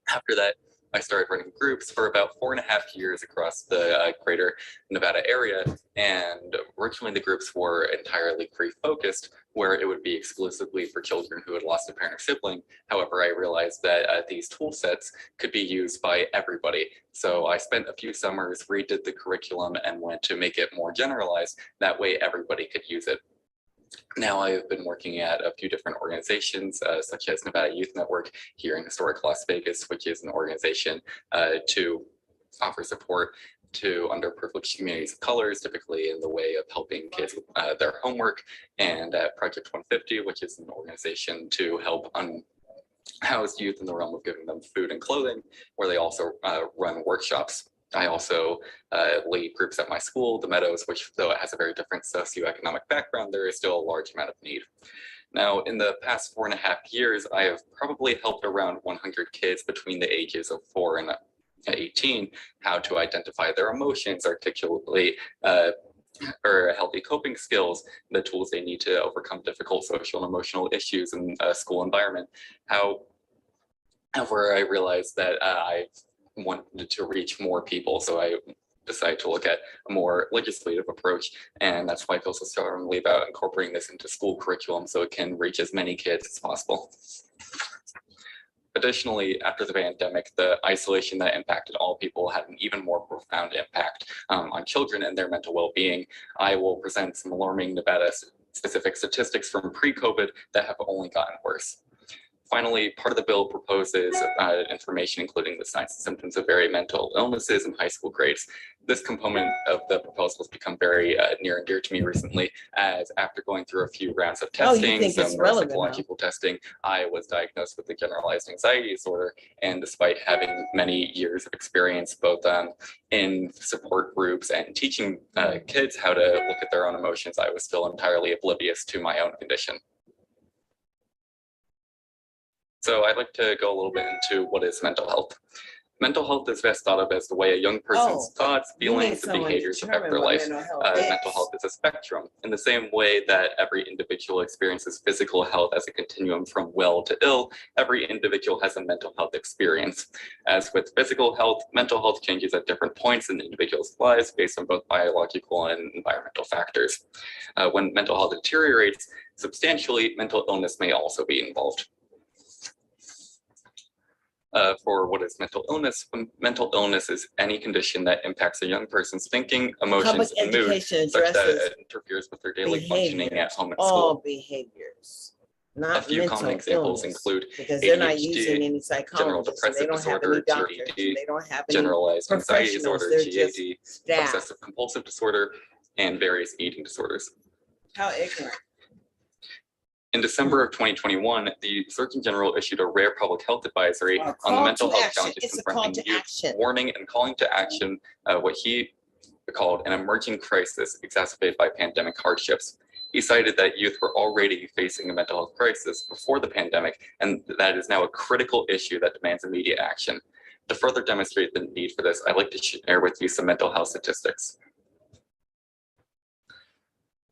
After that, I started running groups for about 4.5 years across the greater Nevada area. And originally the groups were entirely free-focused, where it would be exclusively for children who had lost a parent or sibling. However, I realized that these tool sets could be used by everybody. So I spent a few summers, redid the curriculum, and went to make it more generalized. That way everybody could use it. Now I've been working at a few different organizations, such as Nevada Youth Network here in historic Las Vegas, which is an organization to offer support to underprivileged communities of colors, typically in the way of helping kids with their homework, and at Project 150, which is an organization to help unhoused youth in the realm of giving them food and clothing, where they also run workshops. I also lead groups at my school, the Meadows, which though it has a very different socioeconomic background, there is still a large amount of need. Now, in the past 4.5 years, I have probably helped around 100 kids between the ages of 4 and 18 how to identify their emotions, articulate or healthy coping skills, the tools they need to overcome difficult social and emotional issues in a school environment. However, I realized that I've wanted to reach more people, so I decided to look at a more legislative approach, and that's why I feel so strongly about incorporating this into school curriculum so it can reach as many kids as possible. Additionally, after the pandemic, the isolation that impacted all people had an even more profound impact on children and their mental well-being. I will present some alarming Nevada-specific statistics from pre-COVID that have only gotten worse. Finally, part of the bill proposes information including the signs and symptoms of various mental illnesses in high school grades. This component of the proposal has become very near and dear to me recently, as after going through a few rounds of testing, some neuropsychological testing, I was diagnosed with a generalized anxiety disorder. And despite having many years of experience both in support groups and teaching kids how to look at their own emotions, I was still entirely oblivious to my own condition. So I'd like to go a little bit into what is mental health. Mental health is best thought of as the way a young person's thoughts, feelings, and behaviors affect their life. Mental health is a spectrum in the same way that every individual experiences physical health as a continuum from well to ill. Every individual has a mental health experience. As with physical health, mental health changes at different points in the individual's lives based on both biological and environmental factors. When mental health deteriorates substantially, mental illness may also be involved. For what is mental illness? Mental illness is any condition that impacts a young person's thinking, emotions, and mood, such that it interferes with their daily functioning at home and school. All behaviors, not a few common examples include because they're not ADHD, using any general psychologists. depressive disorder, GAD, they don't have any generalized anxiety disorder, professionals, GAD, they're just obsessive compulsive disorder, and various eating disorders. How ignorant. In December of 2021, the Surgeon General issued a rare public health advisory on the mental health challenges confronting youth, warning and calling to action what he called an emerging crisis exacerbated by pandemic hardships. He cited that youth were already facing a mental health crisis before the pandemic, and that is now a critical issue that demands immediate action. To further demonstrate the need for this, I'd like to share with you some mental health statistics.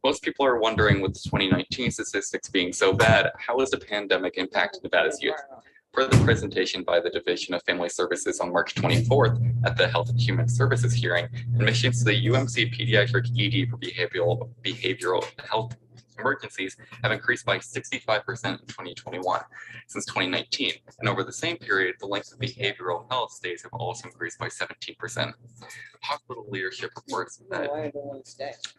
Most people are wondering, with the 2019 statistics being so bad, how has the pandemic impacted Nevada's youth? Per the presentation by the Division of Family Services on March 24th at the Health and Human Services hearing, admissions to the UMC Pediatric ED for behavioral health emergencies have increased by 65% in 2021 since 2019. And over the same period, the length of behavioral health stays have also increased by 17%. Hospital leadership reports that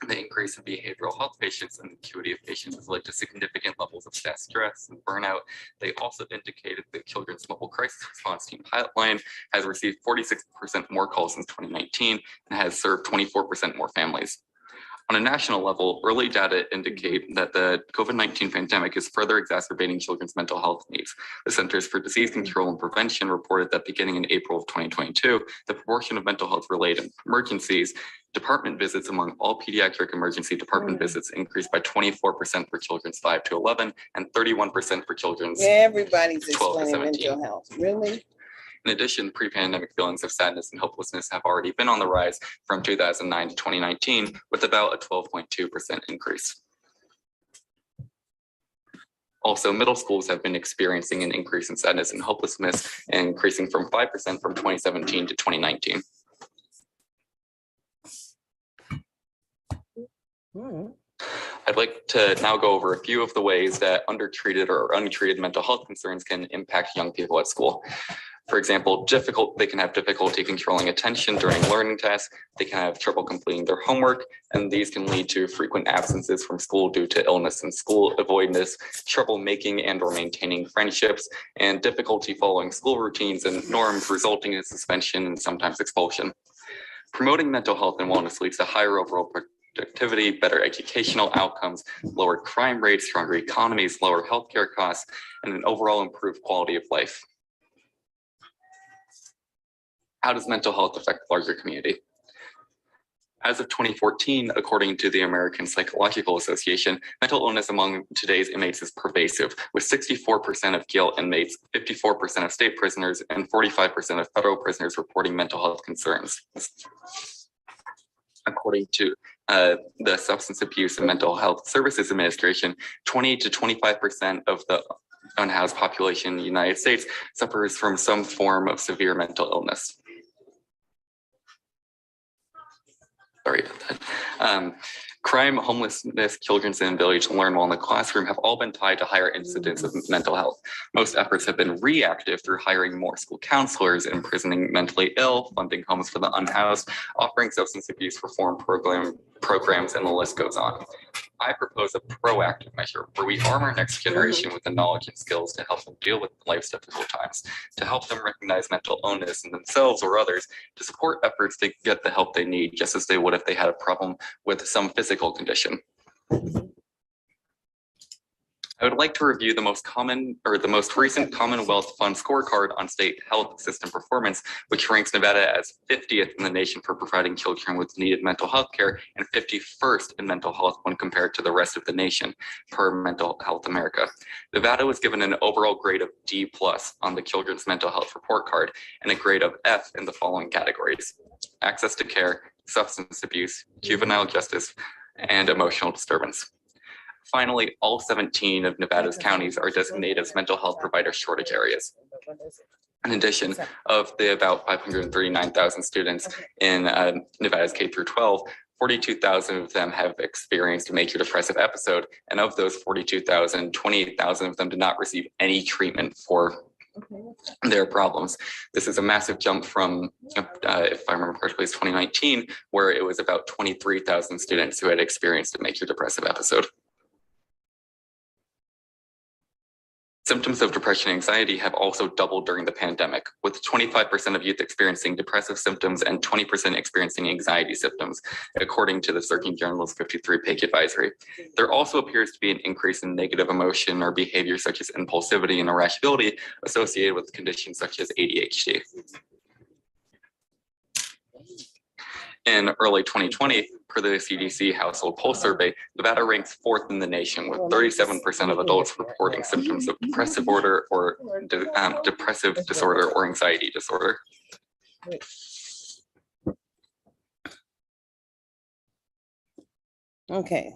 the increase in behavioral health patients and the acuity of patients has led to significant levels of staff stress and burnout. They also indicated the Children's Mobile Crisis Response Team Hotline has received 46% more calls since 2019 and has served 24% more families. On a national level, early data indicate that the COVID-19 pandemic is further exacerbating children's mental health needs. The Centers for Disease Control and Prevention reported that beginning in April of 2022, the proportion of mental health related emergencies department visits among all pediatric emergency department visits increased by 24% for children's 5 to 11 and 31% for children's 12 to 17. Mental health, really? In addition, pre-pandemic feelings of sadness and hopelessness have already been on the rise from 2009 to 2019, with about a 12.2% increase. Also, middle schools have been experiencing an increase in sadness and hopelessness, increasing from 5% from 2017 to 2019. I'd like to now go over a few of the ways that undertreated or untreated mental health concerns can impact young people at school. For example, they can have difficulty controlling attention during learning tasks. They can have trouble completing their homework, and these can lead to frequent absences from school due to illness and school avoidance, trouble making and or maintaining friendships, and difficulty following school routines and norms, resulting in suspension and sometimes expulsion. Promoting mental health and wellness leads to higher overall productivity, better educational outcomes, lower crime rates, stronger economies, lower healthcare costs, and an overall improved quality of life. How does mental health affect the larger community? As of 2014, according to the American Psychological Association, mental illness among today's inmates is pervasive, with 64% of jail inmates, 54% of state prisoners, and 45% of federal prisoners reporting mental health concerns. According to the Substance Abuse and Mental Health Services Administration, 20 to 25% of the unhoused population in the United States suffers from some form of severe mental illness. Sorry about that. Crime, homelessness, children's inability to learn while in the classroom have all been tied to higher incidence of mental health. Most efforts have been reactive through hiring more school counselors, imprisoning mentally ill, funding homes for the unhoused, offering substance abuse reform programs, and the list goes on. I propose a proactive measure where we arm our next generation with the knowledge and skills to help them deal with life's difficult times, to help them recognize mental illness in themselves or others, to support efforts to get the help they need, just as they would if they had a problem with some physical condition. I would like to review the most recent Commonwealth Fund scorecard on state health system performance, which ranks Nevada as 50th in the nation for providing children with needed mental health care and 51st in mental health when compared to the rest of the nation per Mental Health America. Nevada was given an overall grade of D+ on the Children's Mental Health Report Card and a grade of F in the following categories: access to care, substance abuse, juvenile justice, and emotional disturbance. Finally, all 17 of Nevada's counties are designated as mental health provider shortage areas. In addition, of the about 539,000 students in Nevada's K through 12, 42,000 of them have experienced a major depressive episode. And of those 42,000, 28,000 of them did not receive any treatment for their problems. This is a massive jump from, if I remember correctly, it's 2019, where it was about 23,000 students who had experienced a major depressive episode. Symptoms of depression and anxiety have also doubled during the pandemic, with 25% of youth experiencing depressive symptoms and 20% experiencing anxiety symptoms, according to the Searching Journal's 53-page advisory. There also appears to be an increase in negative emotion or behavior such as impulsivity and irascibility associated with conditions such as ADHD. In early 2020, per the CDC Household Pulse Survey, Nevada ranks 4th in the nation, with 37% of adults reporting symptoms of depressive disorder or depressive disorder or anxiety disorder. Okay.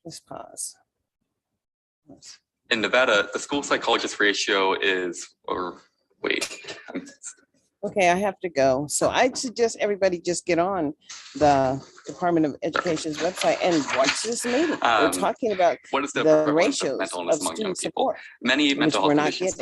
Let's pause. In Nevada, the school psychologist ratio is, Okay, I have to go. So I suggest everybody just get on the Department of Education's website and watch this meeting. We're talking about what is the the prevalence of ratios mental illness of among young student people? support. Many which mental we're health not conditions getting.